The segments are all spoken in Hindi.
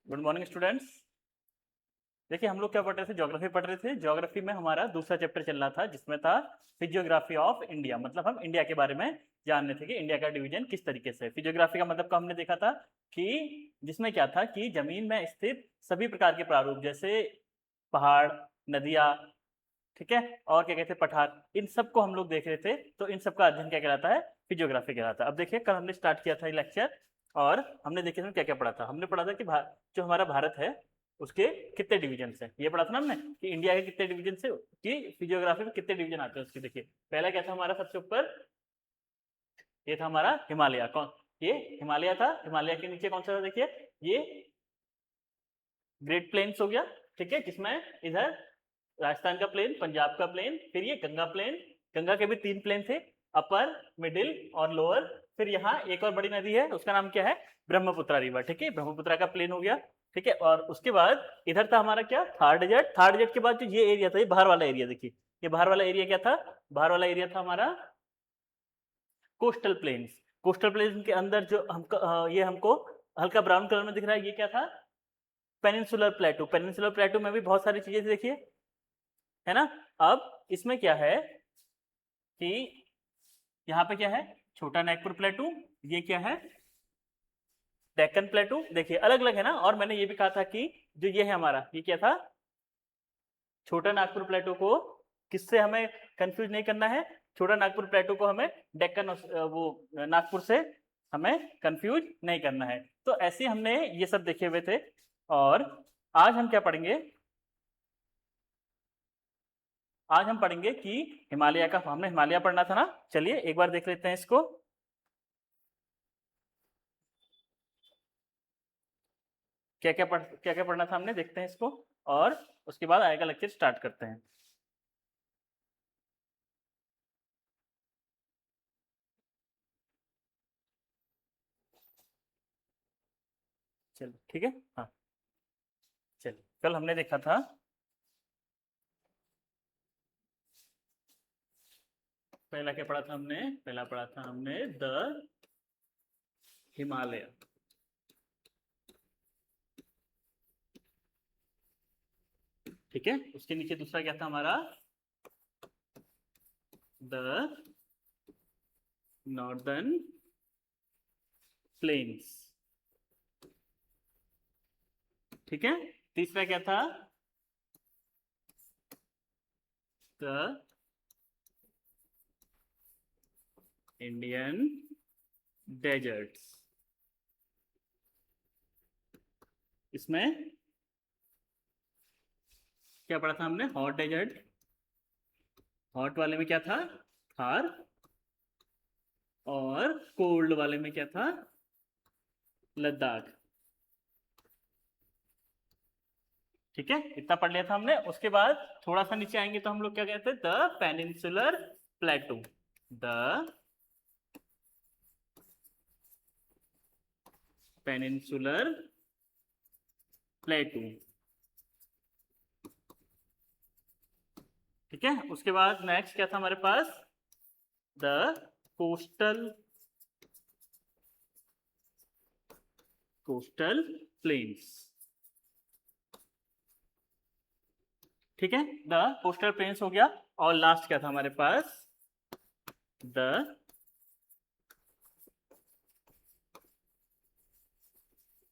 Good morning students. देखिए हम लोग क्या पढ़ रहे थे, ज्योग्राफी पढ़ रहे थे। ज्योग्राफी में हमारा दूसरा चैप्टर चल रहा था जिसमें था फिजियोग्राफी ऑफ इंडिया। मतलब हम इंडिया के बारे में जान रहे थे कि इंडिया का डिवीजन किस तरीके से। फिजियोग्राफी का मतलब का हमने देखा था कि जिसमें क्या था कि जमीन में स्थित सभी प्रकार के प्रारूप जैसे पहाड़, नदियाँ, ठीक है, और क्या कहते हैं पठार, इन सबको हम लोग देख रहे थे। तो इन सबका अध्ययन क्या कहलाता है, फिजियोग्राफी कहलाता है। अब देखिए कल हमने स्टार्ट किया था ये लेक्चर और हमने देखिए क्या क्या पढ़ा था। हमने पढ़ा था कि जो हमारा भारत है उसके कितने डिवीजन है, ये पढ़ा था ना हमने कि इंडिया के कितने डिवीजन से, कि फिजियोग्राफी में कितने डिवीजन आते हैं उसके। देखिए पहला क्या था हमारा, सबसे ऊपर ये था हमारा हिमालय। कौन, ये हिमालय था। हिमालय के नीचे कौन सा था, देखिए ये ग्रेट प्लेन्स हो गया, ठीक है, जिसमें इधर राजस्थान का प्लेन, पंजाब का प्लेन, फिर ये गंगा प्लेन। गंगा के भी 3 प्लेन थे, अपर, मिडिल और लोअर। फिर यहाँ एक और बड़ी नदी है, उसका नाम क्या है, ब्रह्मपुत्रा रिवर, ठीक है, ब्रह्मपुत्रा का प्लेन हो गया, ठीक है। और उसके बाद इधर था हमारा क्या, थार डेजर्ट। थार डेजर्ट के बाद जो ये एरिया था, ये बाहर वाला एरिया, देखिए ये बाहर वाला एरिया क्या था, बाहर वाला एरिया था हमारा कोस्टल प्लेन्स। कोस्टल प्लेन्स के अंदर जो हमको ये हमको हल्का ब्राउन कलर में दिख रहा है, ये क्या था, पेनिनसुलर प्लेटू। पेनिनसुलर प्लेटू में भी बहुत सारी चीजें देखिए, है ना। अब इसमें क्या है कि यहाँ पे क्या है, छोटा नागपुर प्लेटू, ये क्या है, डेक्कन प्लेटू। देखिए अलग अलग है ना। और मैंने ये भी कहा था कि जो ये है हमारा, ये क्या था, छोटा नागपुर प्लेटू को किससे हमें कंफ्यूज नहीं करना है, छोटा नागपुर प्लेटू को हमें डेक्कन वो नागपुर से हमें कंफ्यूज नहीं करना है। तो ऐसे हमने ये सब देखे हुए थे। और आज हम क्या पढ़ेंगे, आज हम पढ़ेंगे कि हिमालय का, हमने हिमालय पढ़ना था ना, चलिए एक बार देख लेते हैं इसको। क्या क्या पढ़ना था हमने, देखते हैं इसको और उसके बाद आएगा लेक्चर स्टार्ट करते हैं। चलो ठीक है, हाँ चलिए। कल हमने देखा था, पहला क्या पढ़ा था हमने, पहला पढ़ा था हमने द हिमालय, ठीक है। उसके नीचे दूसरा क्या था हमारा, द नॉर्दर्न प्लेन्स, ठीक है। तीसरा क्या था, द इंडियन डेजर्ट्स। इसमें क्या पढ़ा था हमने, हॉट डेजर्ट, हॉट वाले में क्या था, थार, और कोल्ड वाले में क्या था, लद्दाख, ठीक है। इतना पढ़ लिया था हमने। उसके बाद थोड़ा सा नीचे आएंगे तो हम लोग क्या कहते हैं, द पेनिनसुलर प्लेटू, द पेनिनसुलर प्लेटू, ठीक है। उसके बाद नेक्स्ट क्या था हमारे पास, द कोस्टल कोस्टल प्लेन्स, ठीक है, द कोस्टल प्लेन्स हो गया। और लास्ट क्या था हमारे पास, द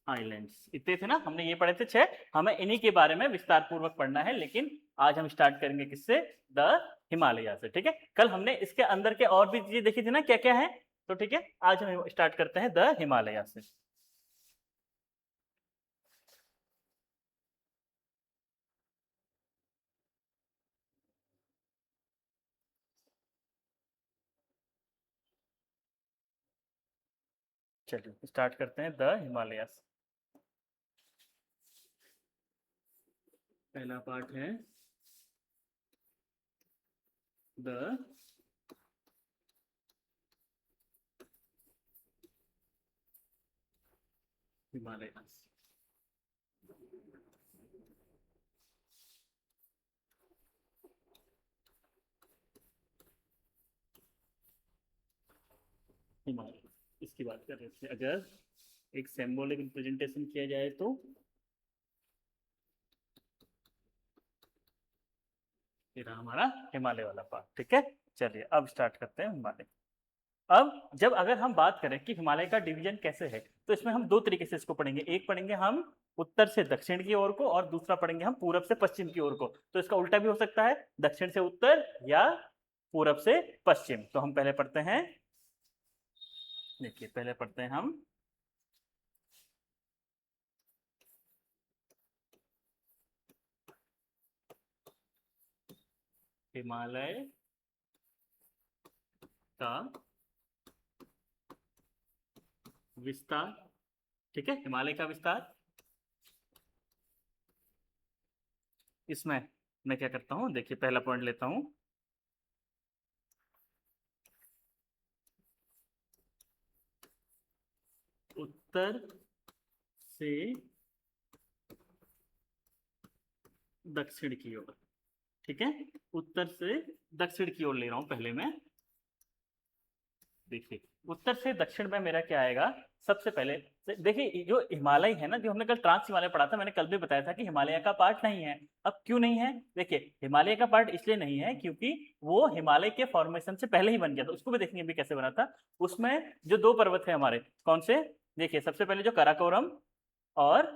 आइलैंड्स। इतने थे ना, हमने ये पढ़े थे 6। हमें इन्हीं के बारे में विस्तार पूर्वक पढ़ना है, लेकिन आज हम स्टार्ट करेंगे किससे, द हिमालय से, ठीक है। कल हमने इसके अंदर के और भी चीजें देखी थी ना क्या क्या है, तो ठीक है आज हम स्टार्ट करते हैं द हिमालय से। चलिए स्टार्ट करते हैं द हिमालय। पहला पार्ट है द हिमालय। हिमालय, इसकी बात कर रहे थे। अगर एक सिंबॉलिक रिप्रेजेंटेशन किया जाए तो ये रहा हमारा हिमालय वाला पार्ट। ठीक है, चलिए अब स्टार्ट करते हैं हिमालय। अब जब अगर हम बात करें कि हिमालय का डिवीजन कैसे है, तो इसमें हम दो तरीके से इसको पढ़ेंगे। एक पढ़ेंगे हम उत्तर से दक्षिण की ओर को, और दूसरा पढ़ेंगे हम पूरब से पश्चिम की ओर को। तो इसका उल्टा भी हो सकता है, दक्षिण से उत्तर या पूरब से पश्चिम। तो हम पहले पढ़ते हैं, देखिए पहले पढ़ते हैं हम हिमालय का विस्तार। ठीक है, हिमालय का विस्तार। इसमें मैं क्या करता हूं, देखिए पहला पॉइंट लेता हूं, उत्तर से दक्षिण की ओर। ठीक है, उत्तर से दक्षिण की ओर ले रहा हूं पहले मैं। देखिए उत्तर से दक्षिण में मेरा क्या आएगा, सबसे पहले देखिए जो हिमालय है ना, जो हमने कल ट्रांस हिमालय पढ़ा था, मैंने कल भी बताया था कि हिमालय का पार्ट नहीं है। अब क्यों नहीं है, देखिए हिमालय का पार्ट इसलिए नहीं है क्योंकि वो हिमालय के फॉर्मेशन से पहले ही बन गया था। उसको भी देखेंगे भी कैसे बना था। उसमें जो दो पर्वत है हमारे, कौन से, देखिए सबसे पहले जो काराकोरम और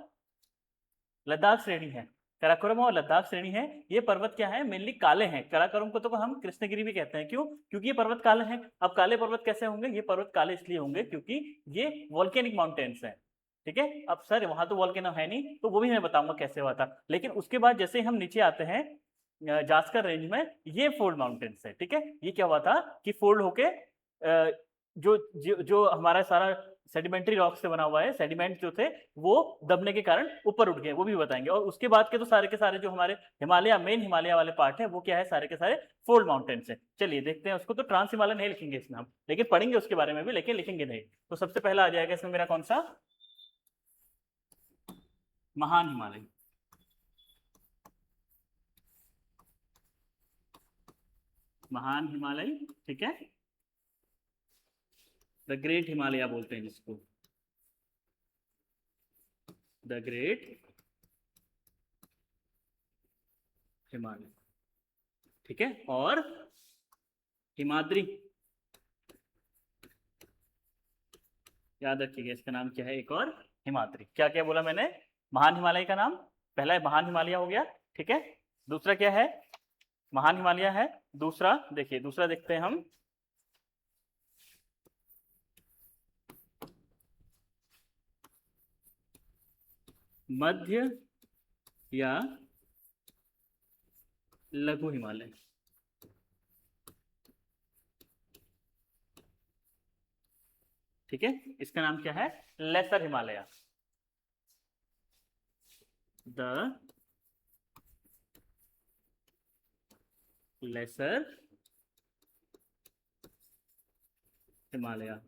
लद्दाख श्रेणी है, काराकोरम और लद्दाख श्रेणी है, ये पर्वत क्या है, मेनली काले हैं। काराकोरम को तो हम कृष्णगिरी भी कहते हैं, क्यों, क्योंकि ये पर्वत काले हैं। अब काले पर्वत कैसे होंगे, ये पर्वत काले इसलिए होंगे क्योंकि ये वॉल्केनिक माउंटेन्स हैं। ठीक है, अब सर वहां तो वॉल्केनो है नहीं, तो वो भी मैं बताऊंगा कैसे हुआ था। लेकिन उसके बाद जैसे हम नीचे आते हैं जास्कर रेंज में, ये फोल्ड माउंटेन्स है। ठीक है, ये क्या हुआ था कि फोल्ड होके जो हमारा सारा सेडिमेंट्री रॉक से बना हुआ है, सेडिमेंट जो थे वो दबने के कारण ऊपर उठ गए, वो भी बताएंगे। और उसके बाद के तो सारे के सारे जो हमारे हिमालय, मेन हिमालय वाले पार्ट है, वो क्या है, सारे के सारे फोल्ड माउंटेन्स है। चलिए देखते हैं उसको। तो ट्रांस हिमालय नहीं लिखेंगे इसमें हम, लेकिन पढ़ेंगे उसके बारे में भी, लेकिन लिखेंगे नहीं। तो सबसे पहला आ जाएगा इसमें मेरा कौन सा, महान हिमालय। महान हिमालय, ठीक है, द ग्रेट हिमालय बोलते हैं जिसको, द ग्रेट हिमालय। ठीक है, और हिमाद्री, याद रखिएगा इसका नाम क्या है, एक और हिमाद्री। क्या क्या बोला मैंने, महान हिमालय का नाम पहला महान हिमालय हो गया। ठीक है, दूसरा क्या है, महान हिमालय है। दूसरा देखिए, दूसरा देखते हैं हम, मध्य या लघु हिमालय। ठीक है, इसका नाम क्या है, lesser Himalaya, the lesser Himalaya.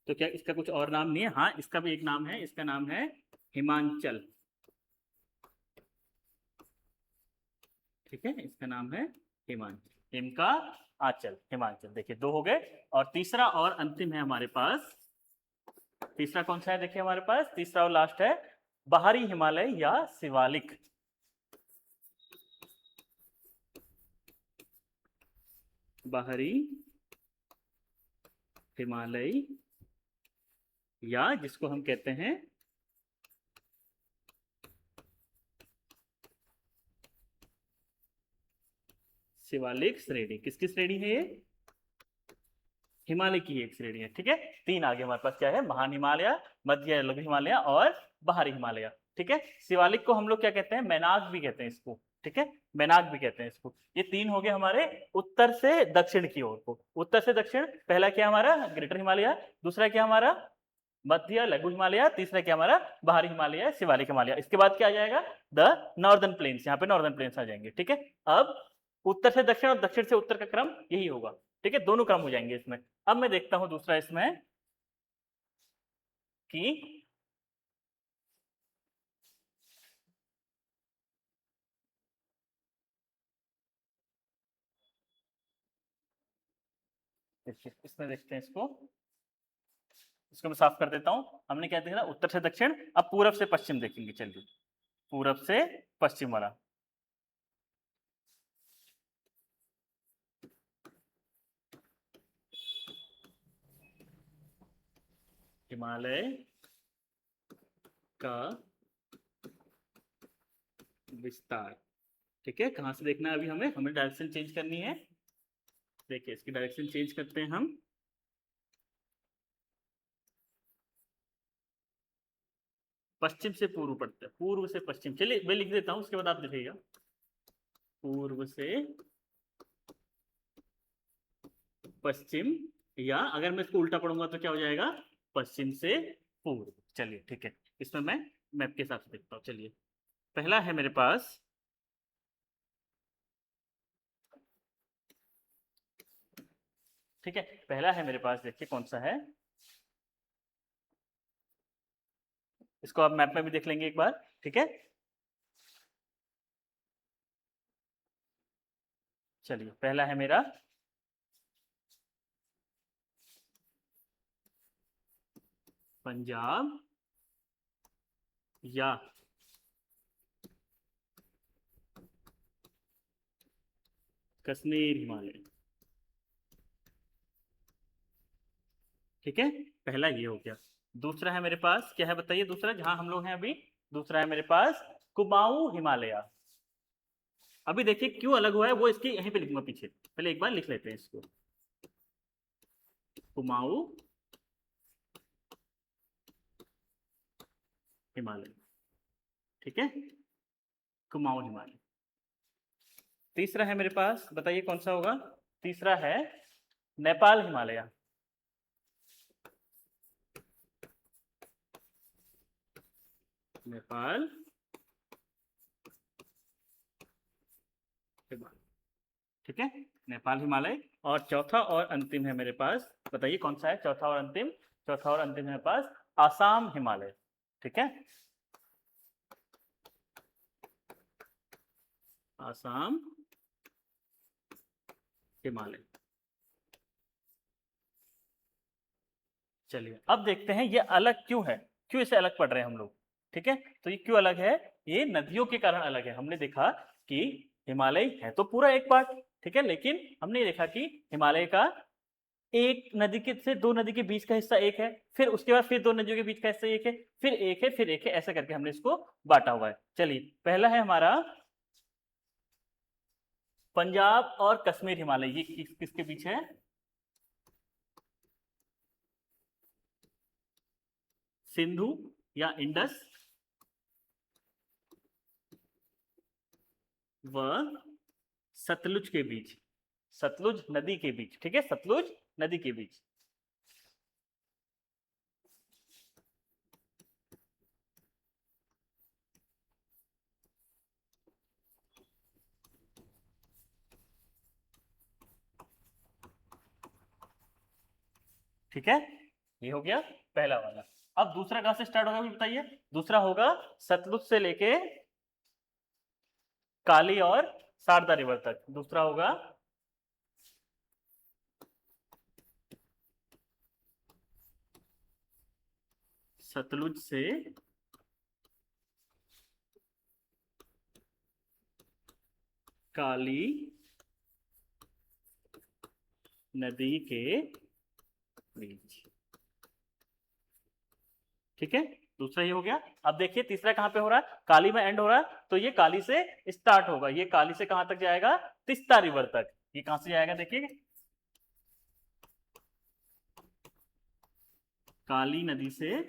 तो क्या इसका कुछ और नाम नहीं है, हाँ इसका भी एक नाम है, इसका नाम है हिमांचल। ठीक है, इसका नाम है हिमांचल, हिम का आंचल, हिमांचल। देखिए दो हो गए। और तीसरा और अंतिम है हमारे पास, तीसरा कौन सा है, देखिए हमारे पास तीसरा और लास्ट है बाहरी हिमालय या शिवालिक। बाहरी हिमालय, या जिसको हम कहते हैं शिवालिक श्रेणी। किसकी श्रेणी है ये, हिमालय की एक श्रेणी है। ठीक है, तीन आगे हमारे पास क्या है, महान हिमालय, मध्य लघु हिमालय और बाहरी हिमालय। ठीक है, शिवालिक को हम लोग क्या कहते हैं, मैनाक भी कहते हैं इसको। ठीक है, मैनाक भी कहते हैं इसको। ये तीन हो गए हमारे उत्तर से दक्षिण की ओर को। उत्तर से दक्षिण, पहला क्या हमारा ग्रेटर हिमालय, दूसरा क्या हमारा मध्य लघु हिमालय, तीसरा क्या हमारा बाहरी हिमालय शिवालिक हिमालय। इसके बाद क्या आ जाएगा, द नॉर्दर्न प्लेन्स, यहाँ पे नॉर्दर्न प्लेन्स आ जाएंगे। ठीक है, अब उत्तर से दक्षिण और दक्षिण से उत्तर का क्रम यही होगा। ठीक है, दोनों क्रम हो जाएंगे इसमें। अब मैं देखता हूं दूसरा इसमें कि देखिए इसमें देखते हैं इसको, इसको मैं साफ कर देता हूं। हमने क्या देखा, उत्तर से दक्षिण, अब पूरब से पश्चिम देखेंगे। चलिए पूरब से पश्चिम वाला, हिमालय का विस्तार। ठीक है, कहाँ से देखना है अभी हमें डायरेक्शन चेंज करनी है। देखिए इसकी डायरेक्शन चेंज करते हैं हम। पश्चिम से पूर्व पड़ता है, पूर्व से पश्चिम। चलिए मैं लिख देता हूँ, उसके बाद आप लिखिएगा। पूर्व से पश्चिम, या अगर मैं इसको उल्टा पढ़ूंगा तो क्या हो जाएगा, पश्चिम से पूर्व। चलिए ठीक है, इसमें मैं मैप के हिसाब से देखता हूँ। चलिए पहला है मेरे पास, ठीक है, पहला है मेरे पास, देखिए कौन सा है। इसको आप मैप में भी देख लेंगे एक बार, ठीक है। चलिए पहला है मेरा पंजाब या कश्मीर हिमालय। ठीक है, पहला ये हो गया। दूसरा है मेरे पास, क्या है बताइए दूसरा, जहां हम लोग हैं अभी। दूसरा है मेरे पास कुमाऊं हिमालय। अभी देखिए क्यों अलग हुआ है, वो इसकी यहीं पे लिखूंगा पीछे, पहले एक बार लिख लेते हैं इसको। कुमाऊं हिमालय, ठीक है, कुमाऊं हिमालय। तीसरा है मेरे पास, बताइए कौन सा होगा। तीसरा है नेपाल हिमालय। नेपाल हिमालय, ठीक है, नेपाल हिमालय। और चौथा और अंतिम है मेरे पास, बताइए कौन सा है चौथा और अंतिम। चौथा और अंतिम है मेरे पास आसाम हिमालय। ठीक है, आसाम हिमालय। चलिए अब देखते हैं ये अलग क्यों है, क्यों इसे अलग पढ़ रहे हैं हम लोग। ठीक है, तो ये क्यों अलग है, ये नदियों के कारण अलग है। हमने देखा कि हिमालय है तो पूरा एक पार्ट, ठीक है, लेकिन हमने ये देखा कि हिमालय का एक नदी के से दो नदी के बीच का हिस्सा एक है, फिर उसके बाद फिर दो नदियों के बीच का हिस्सा एक है, फिर एक है, फिर एक है, ऐसा करके हमने इसको बांटा हुआ है। चलिए पहला है हमारा पंजाब और कश्मीर हिमालय, ये किसके बीच है, सिंधु या इंडस व सतलुज के बीच, सतलुज नदी के बीच, ठीक है, सतलुज नदी के बीच। ठीक है, ये हो गया पहला वाला। अब दूसरा कहां से स्टार्ट होगा अभी बताइए। दूसरा होगा सतलुज से लेके काली और शारदा रिवर तक। दूसरा होगा सतलुज से काली नदी के बीच। ठीक है, दूसरा ये हो गया। अब देखिए तीसरा कहां पे हो रहा है, काली में एंड हो रहा है, तो ये काली से स्टार्ट होगा। ये काली से कहां तक जाएगा, तिस्ता रिवर तक। ये कहां से जाएगा देखिए, काली नदी से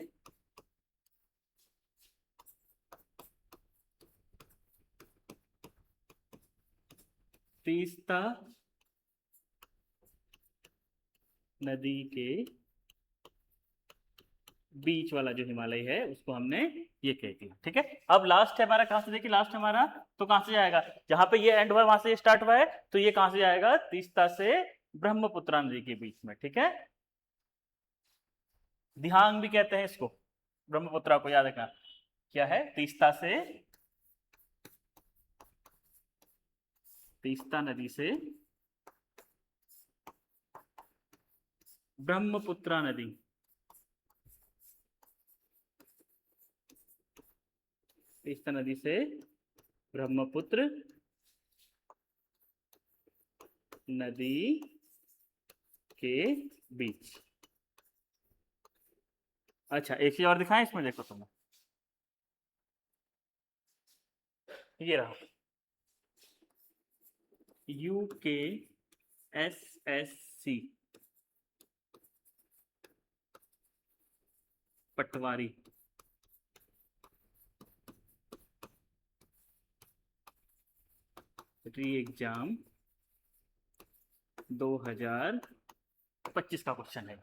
तीस्ता नदी के बीच वाला जो हिमालय है उसको हमने ये कह दिया। ठीक है, अब लास्ट है हमारा, कहां से देखिए लास्ट हमारा, तो कहां से जाएगा, जहां पे ये एंड हुआ है वहां से ये स्टार्ट हुआ है, तो ये कहां से जाएगा, तीस्ता से ब्रह्मपुत्र नदी के बीच में। ठीक है, दिहांग भी कहते हैं इसको, ब्रह्मपुत्र को याद रखना क्या है, तीस्ता से, तीस्ता नदी से ब्रह्मपुत्र नदी, तीस्ता नदी से ब्रह्मपुत्र नदी के बीच। अच्छा एक चीज और दिखाएं इसमें, देखो तुम्हें ये रहा, UKSSC पटवारी री एग्जाम 2025 का क्वेश्चन है।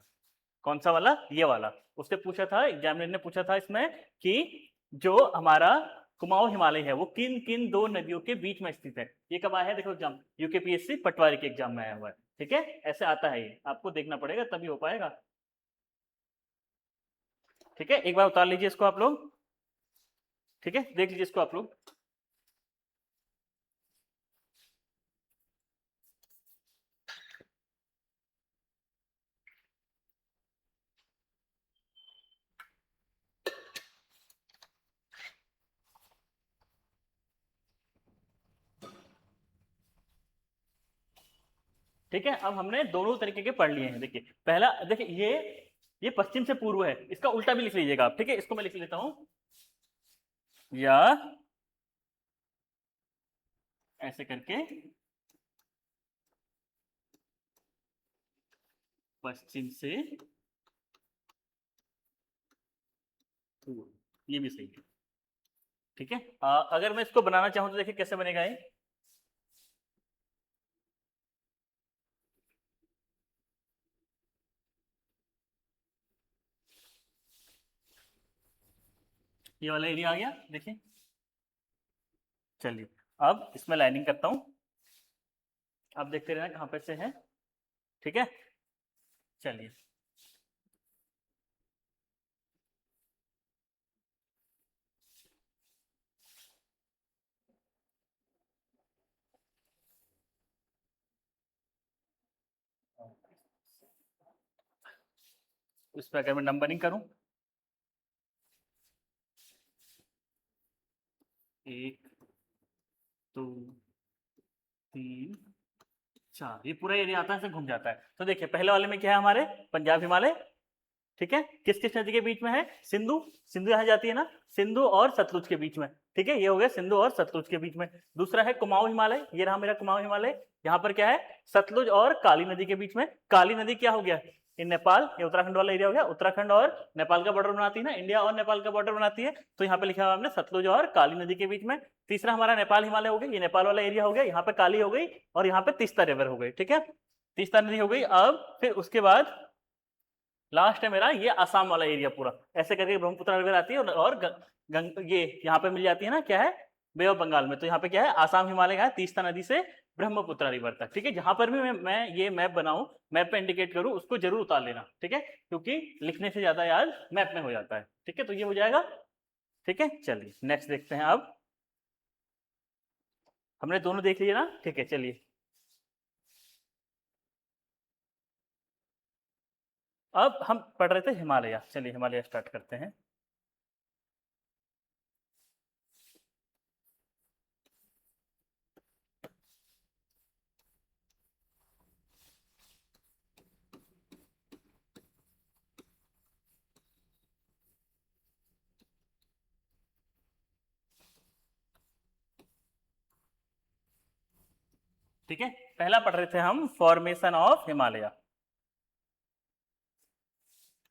कौन सा वाला? ये वाला। उससे पूछा था, एग्जामिनर ने पूछा था इसमें कि जो हमारा कुमाऊं हिमालय है वो किन किन दो नदियों के बीच में स्थित है। ये कब आया है देखो एग्जाम, यूकेपीएससी पटवारी के एग्जाम में आया हुआ है। ठीक है, ऐसे आता है, ये आपको देखना पड़ेगा तभी हो पाएगा। ठीक है, एक बार उतार लीजिए इसको आप लोग। ठीक है, देख लीजिए इसको आप लोग। ठीक है, अब हमने दोनों तरीके के पढ़ लिए हैं। देखिए पहला, देखिए ये पश्चिम से पूर्व है, इसका उल्टा भी लिख लीजिएगा आप। ठीक है, इसको मैं लिख लेता हूं, या ऐसे करके पश्चिम से पूर्व, ये भी सही है। ठीक है, अगर मैं इसको बनाना चाहूं तो देखिए कैसे बनेगा ये वाला एरिया आ गया। देखिए, चलिए अब इसमें लाइनिंग करता हूं, आप देखते रहना कहां पे से है। ठीक है, चलिए इस पर अगर मैं नंबरिंग करूं, 1 2 3 4, ये पूरा एरिया आता है, ऐसे घूम जाता है। तो देखिए पहले वाले में क्या है, हमारे पंजाब हिमालय। ठीक है, किस किस नदी के बीच में है? सिंधु, सिंधु यहाँ जाती है ना, सिंधु और सतलुज के बीच में। ठीक है, ये हो गया सिंधु और सतलुज के बीच में। दूसरा है कुमाऊं हिमालय, ये रहा मेरा कुमाऊं हिमालय। यहाँ पर क्या है? सतलुज और काली नदी के बीच में। काली नदी क्या हो गया? ये नेपाल, ये उत्तराखंड वाला एरिया हो गया, उत्तराखंड और नेपाल का बॉर्डर बनाती है ना, इंडिया और नेपाल का बॉर्डर बनाती है। तो यहाँ पे लिखा हुआ हमने सतलुज और काली नदी के बीच में। तीसरा हमारा नेपाल हिमालय हो गया, ये नेपाल वाला एरिया हो गया, यहाँ पे काली हो गई और यहाँ पे तीस्ता रिवर हो गई। ठीक है, तीस्ता नदी हो गई। अब फिर उसके बाद लास्ट है मेरा ये आसाम वाला एरिया पूरा, ऐसे करके ब्रह्मपुत्र रिवर आती है और ये यहाँ पे मिल जाती है ना, क्या है, बे ऑफ बंगाल में। तो यहाँ पे क्या है, आसाम हिमालय का है, तीस्ता नदी से ब्रह्मपुत्र रिवर तक। ठीक है, जहां पर भी मैं ये मैप बनाऊं, मैप पे इंडिकेट करूं, उसको जरूर उतार लेना। ठीक है, क्योंकि लिखने से ज्यादा याद मैप में हो जाता है। ठीक है, तो ये हो जाएगा। ठीक है, चलिए नेक्स्ट देखते हैं। अब हमने दोनों देख लिए ना। ठीक है, चलिए अब हम पढ़ रहे थे हिमालय, चलिए हिमालय स्टार्ट करते हैं। ठीक है, पहला पढ़ रहे थे हम फॉर्मेशन ऑफ हिमालय।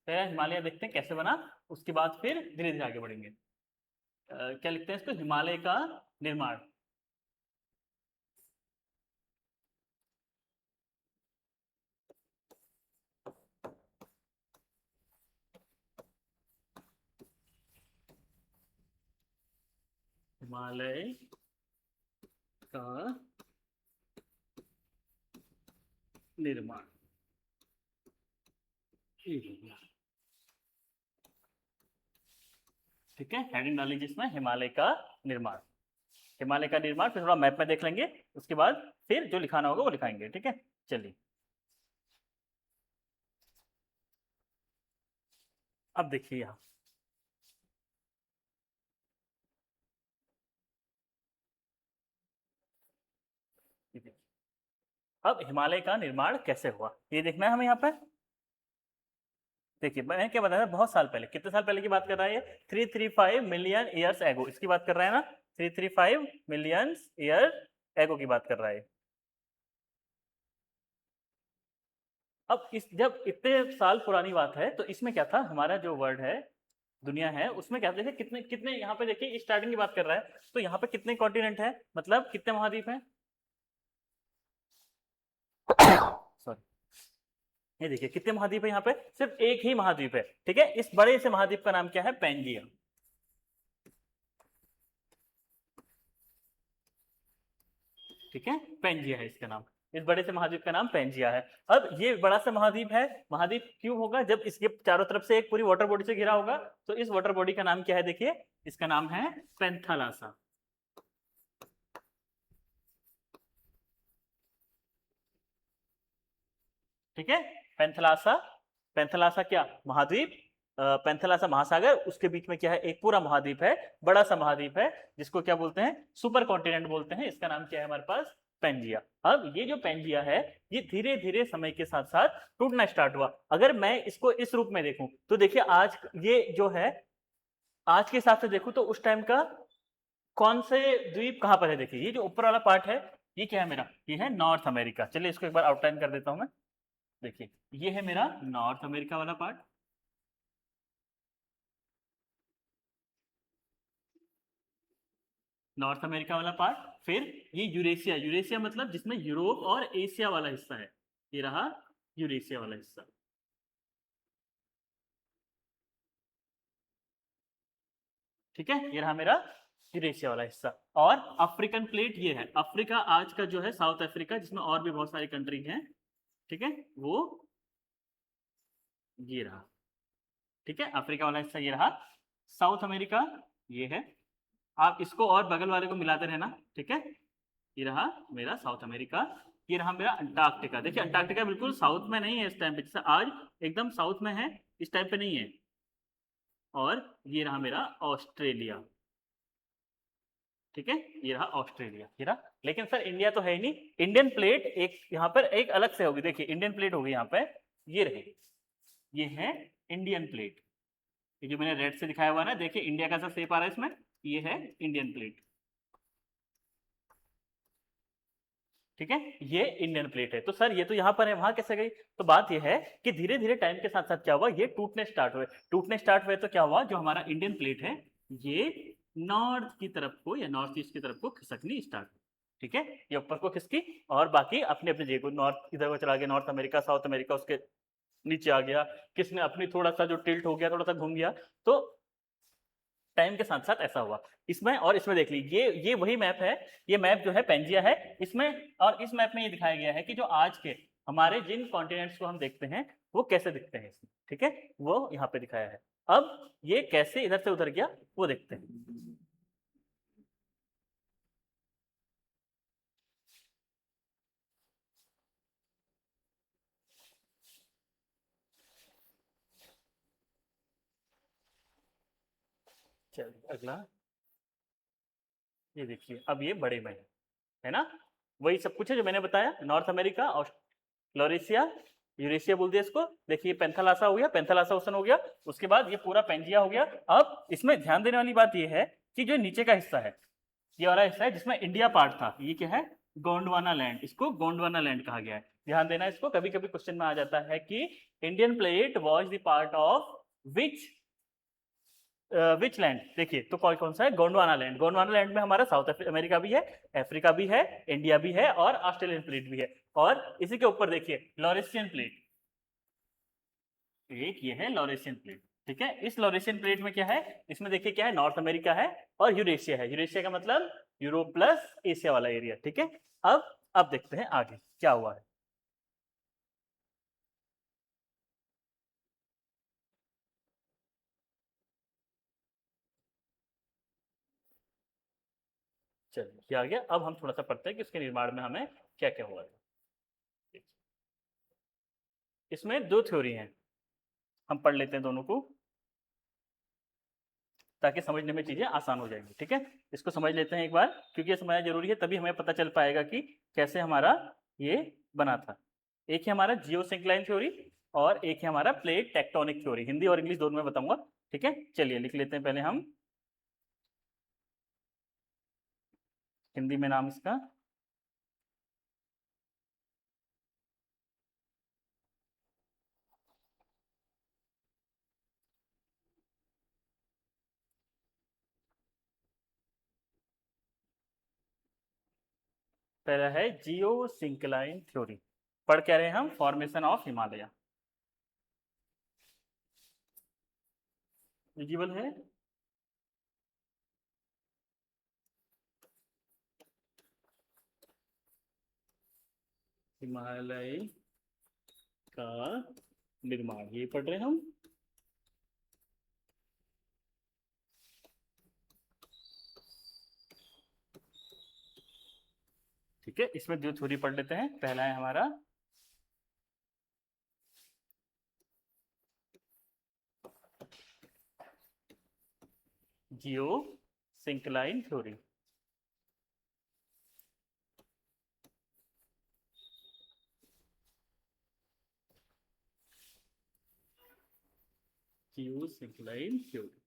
पहला हिमालय देखते हैं कैसे बना, उसके बाद फिर धीरे धीरे आगे बढ़ेंगे। क्या लिखते हैं इसको? हिमालय का निर्माण। हिमालय का निर्माण, ठीक है, हेडिंग डाल लीजिए इसमें, हिमालय का निर्माण। हिमालय का निर्माण फिर थोड़ा मैप में देख लेंगे, उसके बाद फिर जो लिखाना होगा वो लिखाएंगे। ठीक है, चलिए अब देखिए यहाँ, ये देखिए अब हिमालय का निर्माण कैसे हुआ, ये देखना है हमें यहाँ पे। देखिए मैंने क्या बताया था, बहुत साल पहले, कितने साल पहले की बात कर रहा है ये? 335 मिलियन ईयर्स एगो, इसकी बात कर रहा है ना, 335 मिलियन ईयर एगो की बात कर रहा है। अब इस जब इतने साल पुरानी बात है तो इसमें क्या था, हमारा जो वर्ल्ड है, दुनिया है, उसमें क्या देखिए कितने कितने यहाँ पे देखिए स्टार्टिंग की बात कर रहा है, तो यहाँ पे कितने कॉन्टिनेंट है, मतलब कितने महाद्वीप हैं? सॉरी, ये देखिए कितने महाद्वीप है यहाँ पे, सिर्फ एक ही महाद्वीप है, ठीक है। इस बड़े से महाद्वीप का नाम क्या है? पेंजिया। ठीक है, पेंजिया है इसका नाम, इस बड़े से महाद्वीप का नाम पेंजिया है। अब ये बड़ा सा महाद्वीप है, महाद्वीप क्यों होगा? जब इसके चारों तरफ से एक पूरी वाटर बॉडी से घिरा होगा, तो इस वाटर बॉडी का नाम क्या है? देखिए इसका नाम है पेंथालासा। ठीक है, पेंथलासा, पेंथलासा क्या? महाद्वीप, पेंथलासा महासागर, उसके बीच में क्या है? एक पूरा महाद्वीप है, बड़ा सा महाद्वीप है, जिसको क्या बोलते हैं? सुपर कॉन्टिनेंट बोलते हैं। इसका नाम क्या है हमारे पास? पेंजिया। अब ये जो पेंजिया है, ये धीरे धीरे समय के साथ साथ टूटना स्टार्ट हुआ। अगर मैं इसको इस रूप में देखूं तो देखिए, आज ये जो है, आज के हिसाब से देखूं तो उस टाइम का कौन से द्वीप कहां पर है? देखिए ये जो ऊपर वाला पार्ट है, ये क्या है मेरा? ये है नॉर्थ अमेरिका। चलिए इसको एक बार आउटलाइन कर देता हूं मैं। देखिए ये है मेरा नॉर्थ अमेरिका वाला पार्ट, नॉर्थ अमेरिका वाला पार्ट। फिर ये यूरेशिया, यूरेशिया मतलब जिसमें यूरोप और एशिया वाला हिस्सा है, ये रहा यूरेशिया वाला हिस्सा। ठीक है, ये रहा मेरा यूरेशिया वाला हिस्सा। और अफ्रीकन प्लेट ये है, अफ्रीका आज का जो है साउथ अफ्रीका, जिसमें और भी बहुत सारी कंट्री हैं, ठीक है, वो ये रहा। ठीक है, अफ्रीका वाला हिस्सा ये रहा। साउथ अमेरिका ये है, आप इसको और बगल वाले को मिलाते रहना। ठीक है, ये रहा मेरा साउथ अमेरिका। ये रहा मेरा अंटार्कटिका। देखिए अंटार्कटिका बिल्कुल साउथ में नहीं है इस टाइम पे, जैसे आज एकदम साउथ में है, इस टाइम पे नहीं है। और ये रहा मेरा ऑस्ट्रेलिया। ठीक है, ये रहा ऑस्ट्रेलिया, ये रहा। लेकिन सर इंडिया तो है ही नहीं, इंडियन प्लेट एक यहाँ पर एक अलग से होगी। देखिए इंडियन प्लेट होगी यहाँ पे, ये रही, ये है इंडियन प्लेट। ये जो मैंने रेड से दिखाया हुआ ना, देखिए इंडिया का सा शेप आ रहा है इसमें, ये है इंडियन प्लेट। ठीक है, ये इंडियन प्लेट है। तो सर ये तो यहाँ पर है, वहां कैसे गई? तो बात ये है कि धीरे धीरे टाइम के साथ साथ क्या हुआ, ये टूटने स्टार्ट हुए। टूटने स्टार्ट हुए तो क्या हुआ, जो हमारा इंडियन प्लेट है, ये नॉर्थ की तरफ को या नॉर्थ ईस्ट की तरफ को खिसकनी स्टार्ट हुई। ठीक है, ये ऊपर को खिसकी और बाकी अपने अपने जगह को, नॉर्थ इधर को चला गया, नॉर्थ अमेरिका, साउथ अमेरिका उसके नीचे आ गया, किसने अपनी थोड़ा सा जो टिल्ट हो गया, थोड़ा सा घूम गया। तो टाइम के साथ साथ ऐसा हुआ। इसमें और इसमें देख लीजिए, ये वही मैप है, ये मैप जो है पेंजिया है इसमें। और इस मैप में ये दिखाया गया है कि जो आज के हमारे जिन कॉन्टिनेंट्स को हम देखते हैं वो कैसे दिखते हैं इसमें। ठीक है, वो यहाँ पे दिखाया है। अब ये कैसे इधर से उधर गया वो देखते हैं। चलिए अगला, ये देखिए अब ये बड़े में है ना, वही सब कुछ है जो मैंने बताया। नॉर्थ अमेरिका और लॉरेशिया, यूरेशिया बोल दिया इसको। देखिए पेंथालासा हो गया, पेंथालासा ओशन हो गया, उसके बाद ये पूरा पेंजिया हो गया। अब इसमें ध्यान देने वाली बात ये है कि जो नीचे का हिस्सा है, ये वाला हिस्सा है जिसमें इंडिया पार्ट था, ये क्या है? गोंडवाना लैंड, इसको गोंडवाना लैंड कहा गया है। ध्यान देना इसको, कभी कभी क्वेश्चन में आ जाता है कि Indian plate was the part of which which land. देखिए तो कौन कौन सा है? गोंडवाना लैंड। गोंडवाना लैंड में हमारा साउथ अमेरिका भी है, अफ्रीका भी है, इंडिया भी है और ऑस्ट्रेलियन प्लेट भी है। और इसी के ऊपर देखिए लॉरेशियन प्लेट, एक ये है लॉरेशियन प्लेट। ठीक है, इस लॉरेशियन प्लेट में क्या है? इसमें देखिए क्या है, नॉर्थ अमेरिका है और यूरेशिया है। यूरेशिया का मतलब यूरोप प्लस एशिया वाला एरिया। ठीक है, अब देखते हैं आगे क्या हुआ है। चलिए ये आ गया। अब हम थोड़ा सा पढ़ते हैं कि उसके निर्माण में हमें क्या क्या हुआ है। इसमें दो थ्योरी हैं, हम पढ़ लेते हैं दोनों को ताकि समझने में चीजें आसान हो जाएंगी। ठीक है, इसको समझ लेते हैं एक बार, क्योंकि ये समझना जरूरी है, तभी हमें पता चल पाएगा कि कैसे हमारा ये बना था। एक है हमारा जियोसिंक्लाइन थ्योरी, और एक है हमारा प्लेट टेक्टोनिक थ्योरी। हिंदी और इंग्लिश दोनों में बताऊंगा, ठीक है। चलिए लिख लेते हैं पहले हम हिंदी में नाम इसका। पहला है जियो सिंक्लाइन थ्योरी। पढ़ क्या रहे हैं हम? Formation of Himalaya. विजिबल है? हिमालय का निर्माण, ये पढ़ रहे हैं हम। ठीक है, इसमें दो थ्योरी पढ़ लेते हैं। पहला है हमारा जियो सिंक्लाइन थ्योरी। जियो सिंक्लाइन थ्योरी,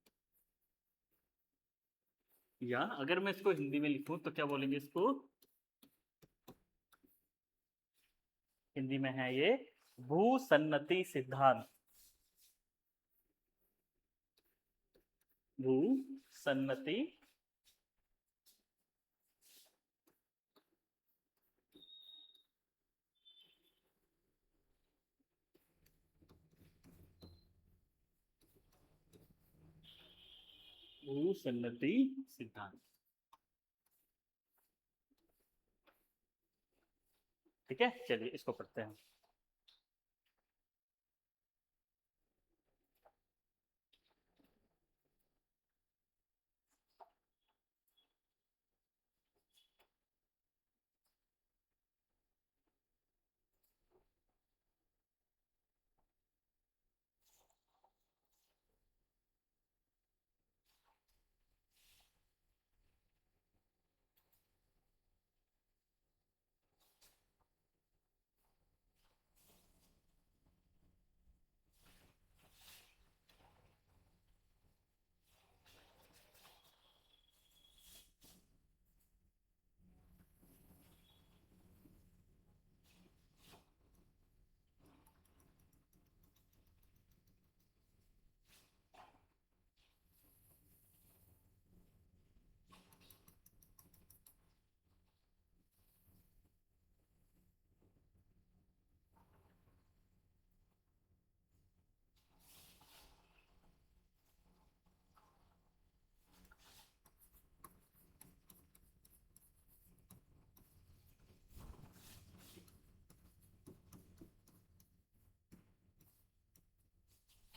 या अगर मैं इसको हिंदी में लिखूं तो क्या बोलेंगे इसको? हिंदी में है ये भूसन्नति सिद्धांत। भूसन्नति भूसन्नति सिद्धांत। ठीक है, चलिए इसको पढ़ते हैं।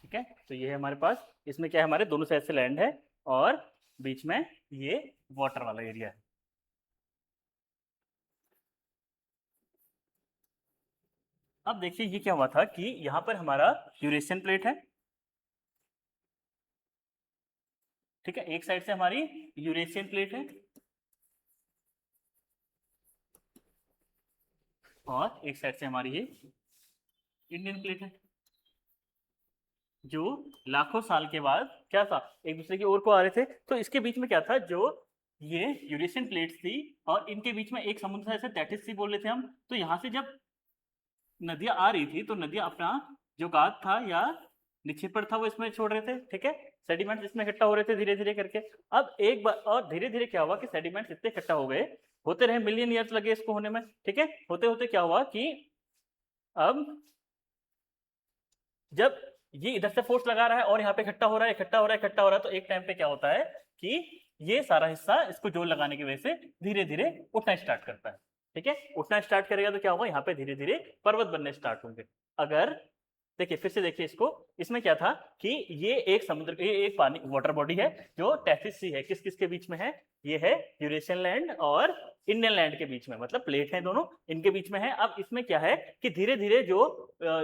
ठीक है, तो ये है हमारे पास। इसमें क्या है, हमारे दोनों साइड से लैंड है और बीच में ये वाटर वाला एरिया है। अब देखिए ये क्या हुआ था कि यहाँ पर हमारा यूरेशियन प्लेट है। ठीक है, एक साइड से हमारी यूरेशियन प्लेट है और एक साइड से हमारी ये इंडियन प्लेट है, जो लाखों साल के बाद क्या था, एक दूसरे की ओर को आ रहे थे। तो इसके बीच में क्या था, जो ये यूरेशियन प्लेट्स थी और इनके बीच में एक समुद्र था, ऐसे दैट सी बोल रहे थे हम। तो यहाँ से जब नदियां आ रही थी तो नदियां अपना जो गाद था या निक्षेपण था वो इसमें छोड़ रहे थे। ठीक है, सेडिमेंट्स इसमें इकट्ठा हो रहे थे धीरे धीरे करके। अब एक बार और धीरे धीरे क्या हुआ कि सेडिमेंट्स इतने इकट्ठा हो गए, होते रहे, मिलियन ईयर्स लगे इसको होने में। ठीक है, होते होते क्या हुआ कि अब जब ये इधर से फोर्स लगा रहा है और यहाँ पे इकट्ठा हो रहा है, इकट्ठा हो रहा है, इकट्ठा हो रहा है, तो एक टाइम पे क्या होता है कि ये सारा हिस्सा इसको जोर लगाने की वजह से धीरे धीरे उठना स्टार्ट करता है। ठीक है, उठना स्टार्ट करेगा तो क्या होगा, यहाँ पे धीरे धीरे पर्वत बनने स्टार्ट होंगे। अगर देखिए फिर से देखिए इसको, इसमें क्या था कि ये एक समुद्र, ये एक पानी वाटर बॉडी है जो टैथिस सी है। किस किस के बीच में है? ये है यूरेशियन लैंड और इंडियन लैंड के बीच में, मतलब प्लेट है दोनों, इनके बीच में है। अब इसमें क्या है कि धीरे धीरे जो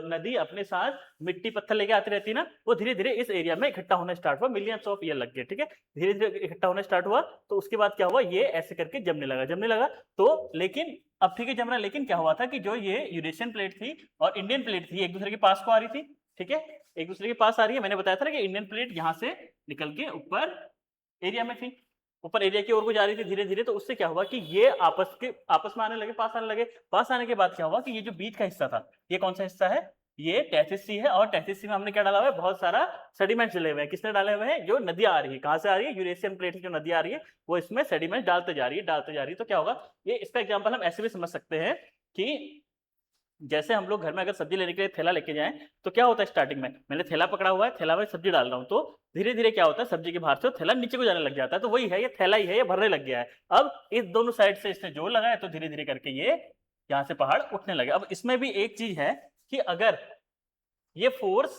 नदी अपने साथ मिट्टी पत्थर लेके आती रहती है ना, वो धीरे धीरे इस एरिया में इकट्ठा होना स्टार्ट हुआ। मिलियंस ऑफ ईयर लग गए। ठीक है, धीरे धीरे इकट्ठा होना स्टार्ट हुआ। तो उसके बाद क्या हुआ, ये ऐसे करके जमने लगा, जमने लगा। तो लेकिन अब ठीक है जमरा, लेकिन क्या हुआ था कि जो ये यूरेशियन प्लेट थी और इंडियन प्लेट थी एक दूसरे के पास को आ रही थी, ठीक है, एक दूसरे के पास आ रही है। मैंने बताया था ना कि इंडियन प्लेट यहाँ से निकल के ऊपर एरिया में थी, ऊपर एरिया की ओर को जा रही थी धीरे धीरे, तो उससे क्या हुआ कि ये आपस में आने लगे, पास आने लगे। पास आने के बाद क्या हुआ कि ये जो बीच का हिस्सा था, ये कौन सा हिस्सा है, ये टेथिस सी है, और टेथिस सी में हमने क्या डाला हुआ है, बहुत सारा सेडिमेंट डले हुए हैं। किसने डाले हुए हैं, जो नदियां आ रही है, कहां से आ रही है, यूरेशियन प्लेट से जो नदी आ रही है वो इसमें सेडिमेंट डालते जा रही है, डालते जा रही है। तो क्या होगा, ये इसका एग्जाम्पल हम ऐसे भी समझ सकते हैं कि जैसे हम लोग घर में अगर सब्जी लेने के लिए थैला लेके जाएं, तो क्या होता है, स्टार्टिंग में मैंने थैला पकड़ा हुआ है, थैला में सब्जी डाल रहा हूं, तो धीरे धीरे क्या होता है, सब्जी के बाहर से थैला नीचे को जाने लग जाता है। तो वही है, ये थैला ही है, ये भरने लग गया है। अब इस दोनों साइड से इसने जोर लगाया, तो धीरे धीरे करके ये यहाँ से पहाड़ उठने लगे। अब इसमें भी एक चीज है कि अगर ये फोर्स,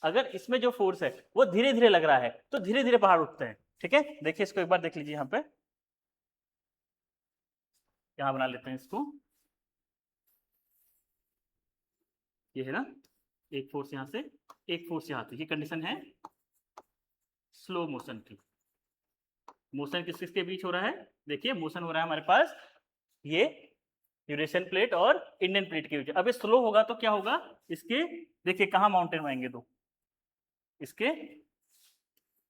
अगर इसमें जो फोर्स है वो धीरे धीरे लग रहा है, तो धीरे धीरे पहाड़ उठते हैं। ठीक है, देखिए इसको एक बार देख लीजिए, यहाँ पे यहाँ बना लेते हैं इसको। ये है ना, एक फोर्स यहां से, एक फोर्स यहां से, ये कंडीशन है स्लो मोशन की। मोशन किस किस के बीच हो रहा है, देखिए मोशन हो रहा है हमारे पास ये यूरेशियन प्लेट और इंडियन प्लेट के बीच। अब ये स्लो होगा तो क्या होगा, इसके देखिए कहाँ माउंटेन बनेंगे, दो इसके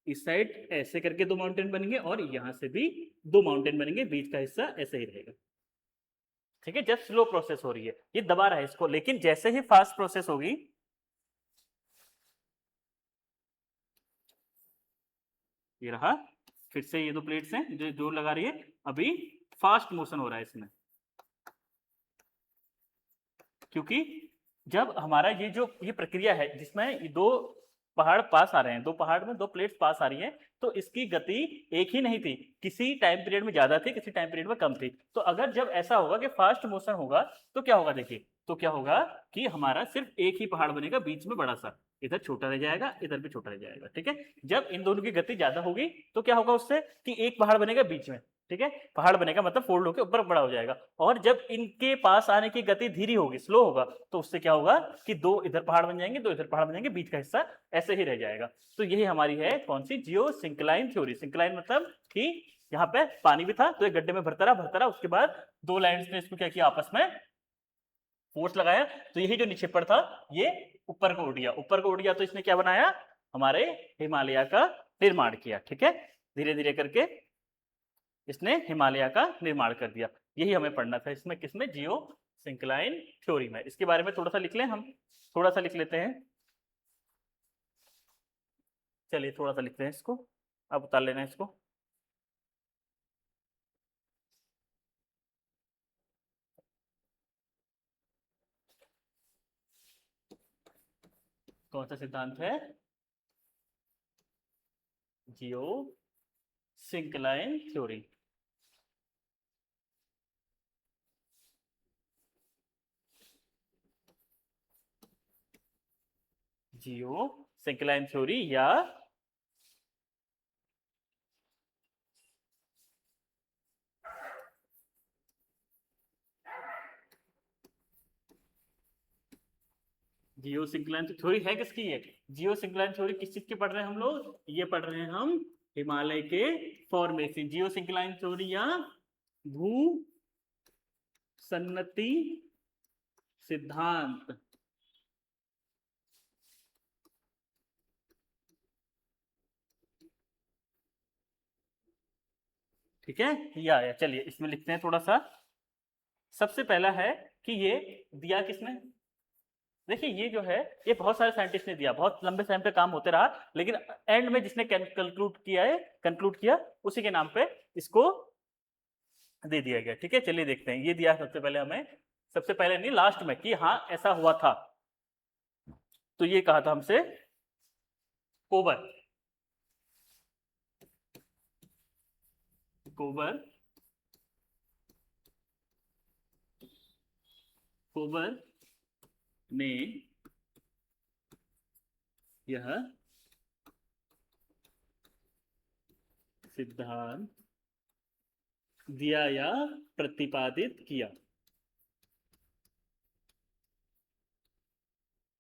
इस साइड ऐसे करके दो माउंटेन बनेंगे, और यहां से भी दो माउंटेन बनेंगे, बीच का हिस्सा ऐसे ही रहेगा। ठीक है, जब स्लो प्रोसेस हो रही है ये दबा रहा है इसको, लेकिन जैसे ही फास्ट प्रोसेस होगी, ये रहा, फिर से ये दो प्लेट्स हैं जो जोर लगा रही है, अभी फास्ट मोशन हो रहा है इसमें, क्योंकि जब हमारा ये जो ये प्रक्रिया है जिसमें ये दो पहाड़ पास आ रहे हैं, दो पहाड़ में दो प्लेट्स पास आ रही हैं, तो इसकी गति एक ही नहीं थी, किसी टाइम पीरियड में ज्यादा थी, किसी टाइम पीरियड में कम थी। तो अगर जब ऐसा होगा कि फास्ट मोशन होगा, तो क्या होगा, देखिए तो क्या होगा कि हमारा सिर्फ एक ही पहाड़ बनेगा बीच में बड़ा सा, इधर छोटा रह जाएगा, इधर भी छोटा रह जाएगा। ठीक है, जब इन दोनों की गति ज्यादा होगी तो क्या होगा उससे कि एक पहाड़ बनेगा बीच में। ठीक है, पहाड़ बनेगा मतलब फोल्ड होकर ऊपर बड़ा हो जाएगा। और जब इनके पास आने की गति धीरे होगी, स्लो होगा, तो उससे क्या होगा कि दो इधर पहाड़ बन जाएंगे, दो इधर पहाड़ बन जाएंगे, बीच का हिस्सा ऐसे ही रह जाएगा। तो यही हमारी है कौन सी, जियो सिंक्लाइन थ्योरी। सिंक्लाइन मतलब कि यहाँ पे पानी भी था तो एक गड्ढे में भरता रहा, उसके बाद दो लाइन्स ने इसको क्या किया, आपस में फोर्स लगाया, तो यही जो निक्षेपण था ये ऊपर को उठ गया, ऊपर को उठ गया, तो इसने क्या बनाया, हमारे हिमालय का निर्माण किया। ठीक है, धीरे धीरे करके इसने हिमालय का निर्माण कर दिया। यही हमें पढ़ना था इसमें, किसमें, जियो सिंक्लाइन थ्योरी में। इसके बारे में थोड़ा सा लिख लें हम, थोड़ा सा लिख लेते हैं, चलिए थोड़ा सा लिखते हैं इसको, अब उतार लेना है इसको। कौन सा सिद्धांत है, जियो सिंक्लाइन थ्योरी। जियो सिंक्लाइन थ्योरी या जियो सिंक्लाइन थ्योरी है किसकी है, जियो सिंक्लाइन थ्योरी किस चीज की पढ़ रहे हैं हम लोग, ये पढ़ रहे हैं हम हिमालय के फॉर्मेशन। जियो सिंक्लाइन थ्योरी या भू सन्नति सिद्धांत। ठीक है, या चलिए इसमें लिखते हैं थोड़ा सा। सबसे पहला है कि ये दिया किसने, देखिए ये जो है ये बहुत सारे साइंटिस्ट ने दिया, बहुत लंबे टाइम पे काम होते रहा, लेकिन एंड में जिसने कंक्लूड किया उसी के नाम पे इसको दे दिया गया। ठीक है, चलिए देखते हैं, ये दिया सबसे पहले हमें, सबसे पहले नहीं लास्ट में, कि हाँ ऐसा हुआ था। तो ये कहा था हमसे कोबर, कोबर कोबर ने यह सिद्धांत दिया या प्रतिपादित किया,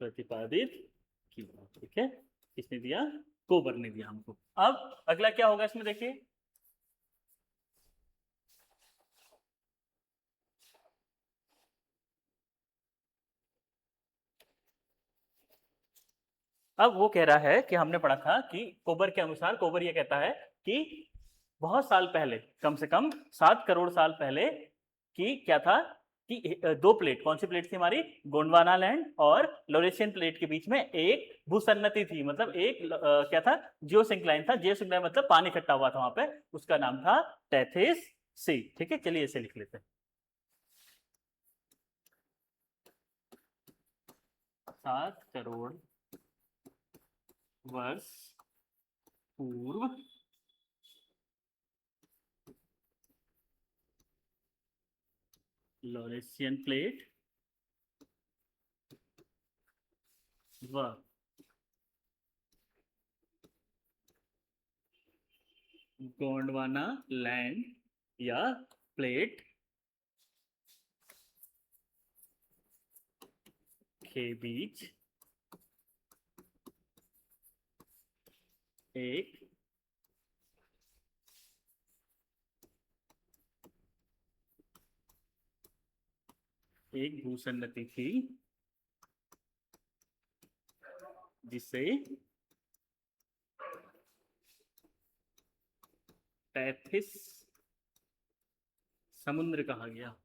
प्रतिपादित किया। ठीक है, किसने दिया, कोबर ने दिया हमको। अब अगला क्या होगा इसमें, देखिए अब वो कह रहा है कि हमने पढ़ा था कि कोबर के अनुसार, कोबर ये कहता है कि बहुत साल पहले, कम से कम 7 करोड़ साल पहले, कि क्या था कि दो प्लेट, कौन सी प्लेट थी हमारी, गोंडवाना लैंड और लोरेशियन प्लेट के बीच में एक भूसन्नति थी, मतलब एक क्या था, जियोसिंक्लाइन था। जियोसिंक्लाइन मतलब पानी इकट्ठा हुआ था वहां पे, उसका नाम था टेथिस सी। ठीक है, चलिए इसे लिख लेते हैं। 7 करोड़ वर्ष पूर्व लॉरेशियन प्लेट व गोंडवाना लैंड या प्लेट के बीच एक भूसन्नति थी, जिसे टेथिस समुद्र कहा गया।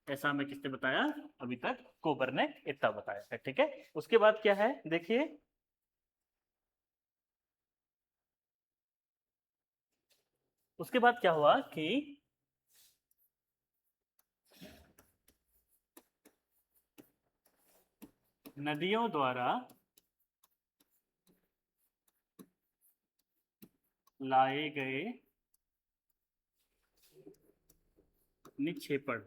ऐसा हमें किसने बताया, अभी तक कोबर ने इतना बताया है। ठीक है, उसके बाद क्या है देखिए, उसके बाद क्या हुआ कि नदियों द्वारा लाए गए निक्षेपण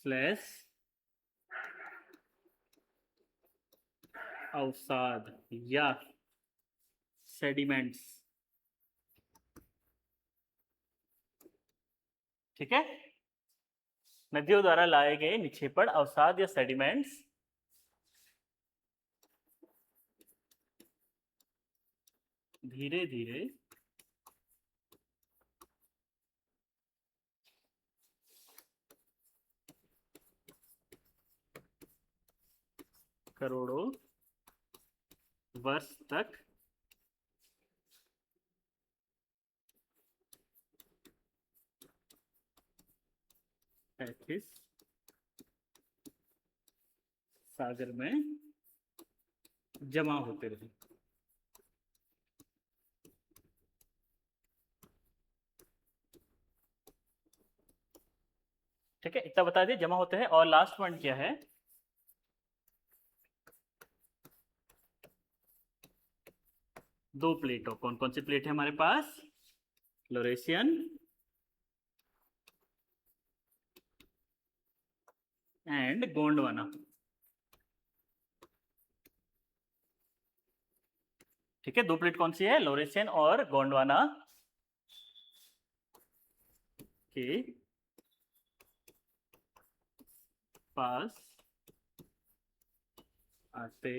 स्लैश अवसाद या सेडिमेंट्स, ठीक है, नदियों द्वारा लाए गए निक्षेपण अवसाद या सेडिमेंट्स धीरे धीरे करोड़ों वर्ष तक टेथिस सागर में जमा होते रहे। ठीक है, इतना बता दिए, जमा होते हैं। और लास्ट पॉइंट क्या है, दो प्लेटों, कौन कौन सी प्लेट है हमारे पास, लोरेशियन एंड गोंडवाना। ठीक है, दो प्लेट कौन सी है, लोरेशियन और गोंडवाना के पास आते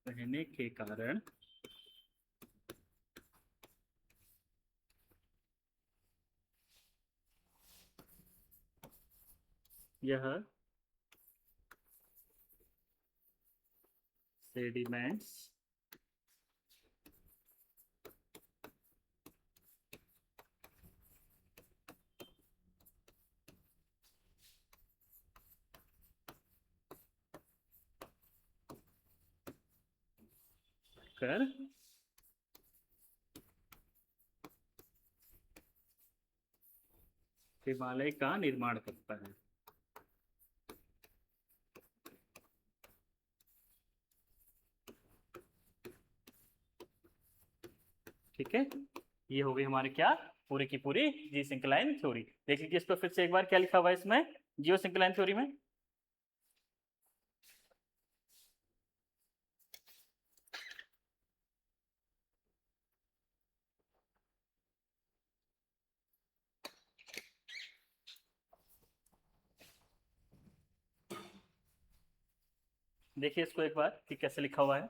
रहने के कारण यह सेडिमेंट्स कर हिमालय का निर्माण करता है। ठीक है, ये हो गई हमारे क्या, पूरी की पूरी जी सिंक्लाइन थ्योरी। देख लीजिए इस पर फिर से एक बार, क्या लिखा हुआ है इसमें जियो सिंक्लाइन थ्योरी में। देखिए इसको एक बार कि कैसे लिखा हुआ है।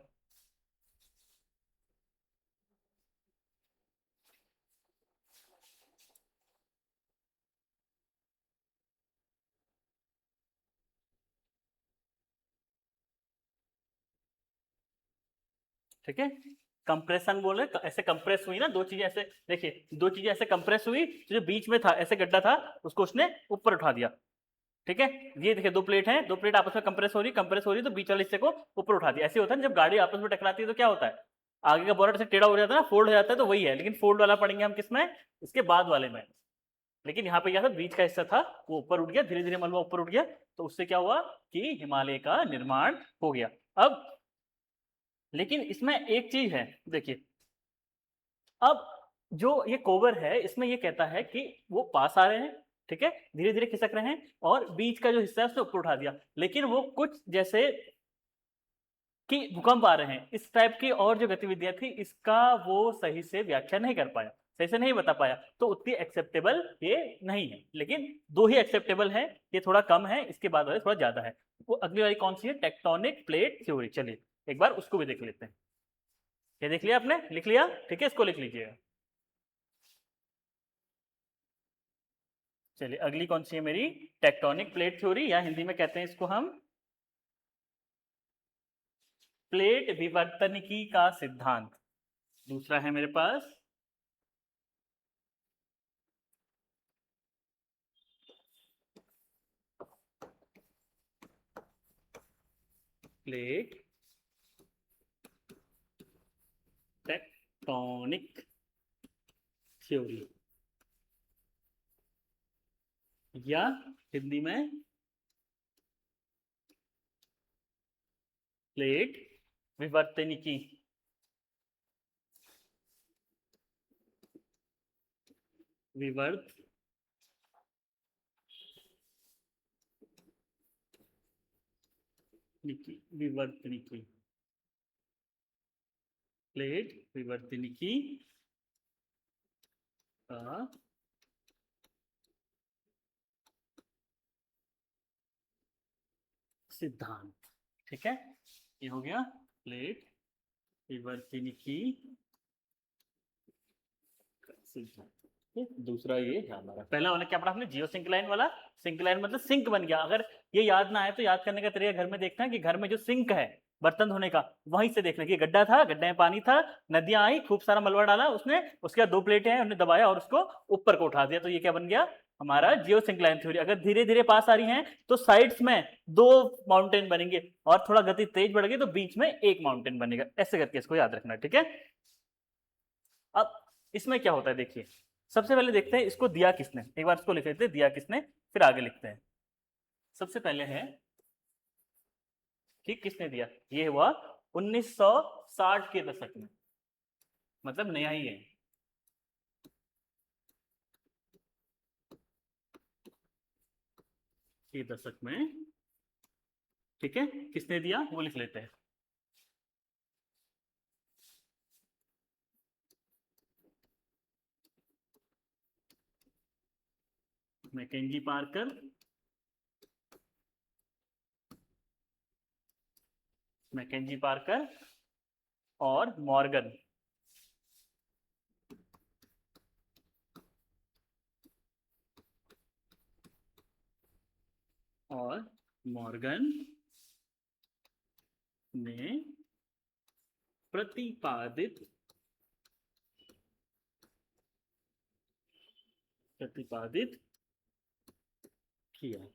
ठीक है, कंप्रेशन बोले ऐसे कंप्रेस हुई ना दो चीजें ऐसे, देखिए दो चीजें ऐसे कंप्रेस हुई तो जो बीच में था ऐसे गड्ढा था उसको उसने ऊपर उठा दिया। ठीक है, ये देखिए दो प्लेट हैं, दो प्लेट आपस में कंप्रेस हो रही तो बीच वाले हिस्से को ऊपर उठा दिया। ऐसे होता है ना जब गाड़ी आपस में टकराती है तो क्या होता है, आगे का बोनट से टेढ़ा हो जाता है ना, फोल्ड हो जाता है, तो वही है, लेकिन फोल्ड वाला पढ़ेंगे हम किसमें, इसके बाद वाले में। लेकिन यहाँ पे क्या था, बीच का हिस्सा था वो ऊपर उठ गया, धीरे धीरे मलबा ऊपर उठ गया, तो उससे क्या हुआ कि हिमालय का निर्माण हो गया। अब लेकिन इसमें एक चीज है, देखिए अब जो ये कोबर है इसमें ये कहता है कि वो पास आ रहे हैं, ठीक है, धीरे धीरे खिसक रहे हैं, और बीच का जो हिस्सा है उसने ऊपर उठा दिया, लेकिन वो कुछ जैसे कि भूकंप आ रहे हैं इस टाइप की और जो गतिविधियां थी इसका वो सही से व्याख्या नहीं कर पाया, सही से नहीं बता पाया, तो उतनी एक्सेप्टेबल ये नहीं है। लेकिन दो ही एक्सेप्टेबल है, ये थोड़ा कम है, इसके बाद वाले थोड़ा ज्यादा है। वो अगली वाली कौन सी है, टेक्टोनिक प्लेट थ्योरी, चलिए एक बार उसको भी देख लेते हैं। ये देख लिया आपने, लिख लिया, ठीक है, इसको लिख लीजिएगा। चलिए अगली कौन सी है मेरी, टेक्टोनिक प्लेट थ्योरी, या हिंदी में कहते हैं इसको हम प्लेट विवर्तनिकी का सिद्धांत। दूसरा है मेरे पास प्लेट टेक्टोनिक थ्योरी, या हिंदी में प्लेट विवर्तनिकी। विवर्तनिकी, प्लेट विवर्तनिकी का सिद्धांत। ठीक है, ये हो गया प्लेट विवर्तनिकी का सिद्धांत। दूसरा ये हमारा पहला वाला क्या पढ़ा हमने, जियो सिंक्लाइन वाला, सिंक्लाइन मतलब सिंक बन गया। अगर ये याद ना आए तो याद करने का तरीका घर में देखना है कि घर में जो सिंक है बर्तन धोने का, वहीं से देखना कि गड्ढा था, गड्ढे में पानी था, नदियां आई, खूब सारा मलबा डाला उसने, उसके बाद दो प्लेटें हैं उन्हें दबाया और उसको ऊपर को उठा दिया, तो ये क्या बन गया हमारा जियो सिंक्लाइन थ्योरी। अगर धीरे धीरे पास आ रही हैं तो साइड्स में दो माउंटेन बनेंगे, और थोड़ा गति तेज बढ़ गई तो बीच में एक माउंटेन बनेगा, ऐसे करके इसको याद रखना, ठीक है। अब इसमें क्या होता है देखिए, सबसे पहले देखते हैं इसको दिया किसने, एक बार इसको लिख लेते हैं दिया किसने, फिर आगे लिखते हैं। सबसे पहले है कि किसने दिया, ये हुआ 1960 के दशक में, मतलब नया ही है, के दशक में, ठीक है, किसने दिया वो लिख लेते हैं। मैकेंजी पार्कर, मैकेंजी पार्कर और मॉर्गन, और मॉर्गन ने प्रतिपादित प्रतिपादित किया।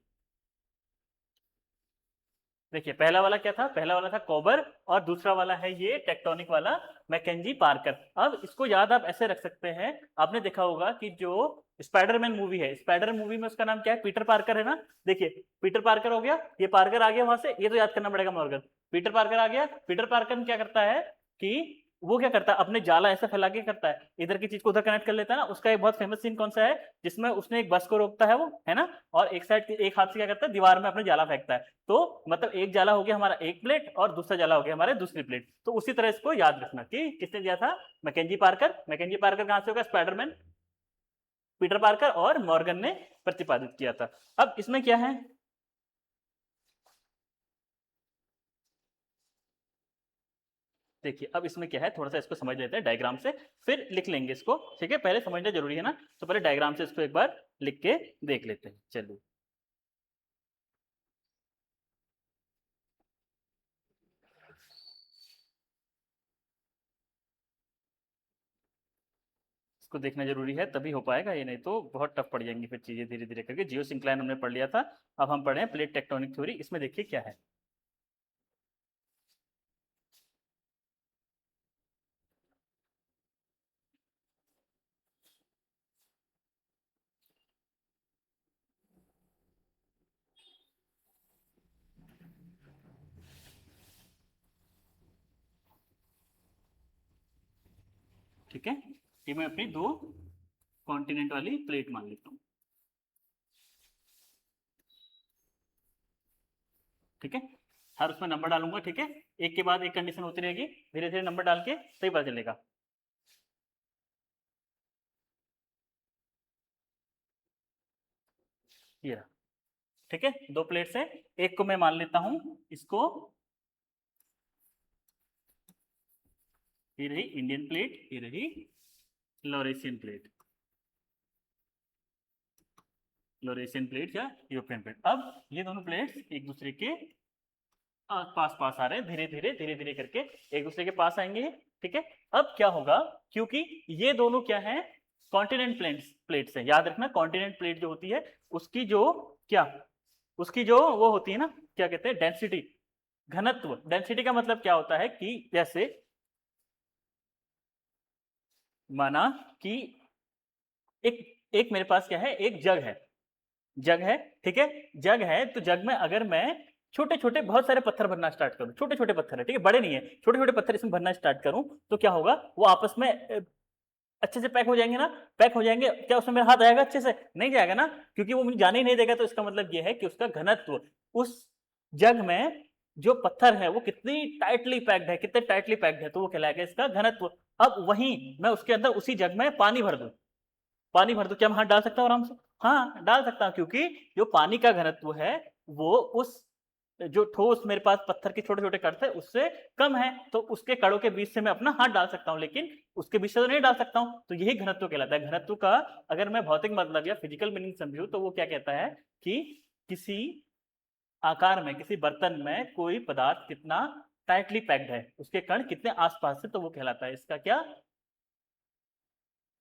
देखिए पहला वाला क्या था, पहला वाला था कोबर, और दूसरा वाला है ये टेक्टोनिक वाला मैकेंजी पार्कर। अब इसको याद आप ऐसे रख सकते हैं, आपने देखा होगा कि जो स्पाइडरमैन मूवी है, स्पाइडर मूवी में उसका नाम क्या है, पीटर पार्कर है ना। देखिए पीटर पार्कर हो गया, ये पार्कर आ गया वहां से, ये तो याद करना पड़ेगा मॉर्गन, पीटर पार्कर आ गया। पीटर पार्कर क्या करता है कि वो क्या करता है, अपने जाला ऐसा फैला के करता है, इधर की चीज को उधर कनेक्ट कर लेता है ना। उसका एक बहुत फेमस सीन कौन सा है, जिसमें उसने एक बस को रोकता है वो, है ना, और एक साइड एक हाथ से क्या करता है, दीवार में अपने जाला फेंकता है, तो मतलब एक जाला हो गया हमारा एक प्लेट, और दूसरा जाला हो गया हमारे दूसरी प्लेट। तो उसी तरह इसको याद रखना कि किसने दिया था, मैकेंजी पार्कर। मैकेंजी पार्कर कहां से होगा, स्पाइडरमैन, पीटर पार्कर और मॉर्गन ने प्रतिपादित किया था। अब इसमें क्या है, देखिए अब इसमें क्या है, थोड़ा सा इसको समझ लेते हैं डायग्राम से, फिर लिख लेंगे इसको, ठीक है, पहले समझना जरूरी है ना, तो पहले डायग्राम से इसको एक बार लिख के देख लेते हैं, चलिए। इसको देखना जरूरी है, तभी हो पाएगा, ये नहीं तो बहुत टफ पड़ जाएंगी फिर चीजें धीरे धीरे करके। जियोसिंक्लाइन हमने पढ़ लिया था, अब हम पढ़े हैं प्लेट टेक्टोनिक थ्योरी। इसमें देखिए क्या है। ठीक है, ये मैं अपनी दो कॉन्टिनेंट वाली प्लेट मान लेता हूँ। ठीक है, हर उसमें नंबर डालूंगा। ठीक है, एक के बाद एक कंडीशन होती रहेगी, धीरे धीरे नंबर डाल के सही पता चलेगा। ये रहा। ठीक है, दो प्लेट्स है, एक को मैं मान लेता हूं इसको, ये रही इंडियन प्लेट, ये रही लॉरेशियन प्लेट, लॉरेशियन प्लेट या यूरोपियन प्लेट। अब ये दोनों प्लेट्स एक दूसरे के पास पास आ रहे हैं, धीरे धीरे धीरे धीरे करके एक दूसरे के पास आएंगे। ठीक है, अब क्या होगा, क्योंकि ये दोनों क्या है, कॉन्टिनेंट प्लेट्स है, याद रखना कॉन्टिनेंट प्लेट जो होती है उसकी जो क्या, उसकी जो वो होती है ना, क्या कहते हैं, डेंसिटी, घनत्व। डेंसिटी का मतलब क्या होता है कि जैसे माना कि एक एक मेरे पास क्या है, एक जग है, जग है। ठीक है, जग है तो जग में अगर मैं छोटे छोटे बहुत सारे पत्थर भरना स्टार्ट करूं, छोटे छोटे पत्थर है, ठीक है, बड़े नहीं है, छोटे छोटे पत्थर इसमें भरना स्टार्ट करूं, तो क्या होगा, वो आपस में अच्छे से पैक हो जाएंगे ना, पैक हो जाएंगे। क्या उसमें मेरा हाथ आएगा अच्छे से? नहीं जाएगा ना, क्योंकि वो मुझे जाने ही नहीं देगा। तो इसका मतलब ये है कि उसका घनत्व उस जग में जो पत्थर है वो कितनी टाइटली पैक्ड है, कितने टाइटली पैक्ड है, तो वो कहलाएगा इसका घनत्व। अब वहीं मैं उसके अंदर उसी जग में पानी भर दूं, पानी भर दूं, क्या मैं हाथ डाल सकता हूँ आराम से? हाँ डाल सकता हूँ, क्योंकि जो पानी का घनत्व है वो उस जो ठोस मेरे पास पत्थर के छोटे छोटे कण थे उससे कम है, तो उसके कणों के बीच से मैं अपना हाथ डाल सकता हूं, लेकिन उसके बीच से तो नहीं डाल सकता हूं। तो यही घनत्व कहलाता है। घनत्व का अगर मैं भौतिक मतलब या फिजिकल मीनिंग समझूं तो वो क्या कहता है कि किसी आकार में, किसी बर्तन में कोई पदार्थ कितना टाइटली पैक्ड है, उसके कण कितने आसपास से, तो वो कहलाता है इसका क्या,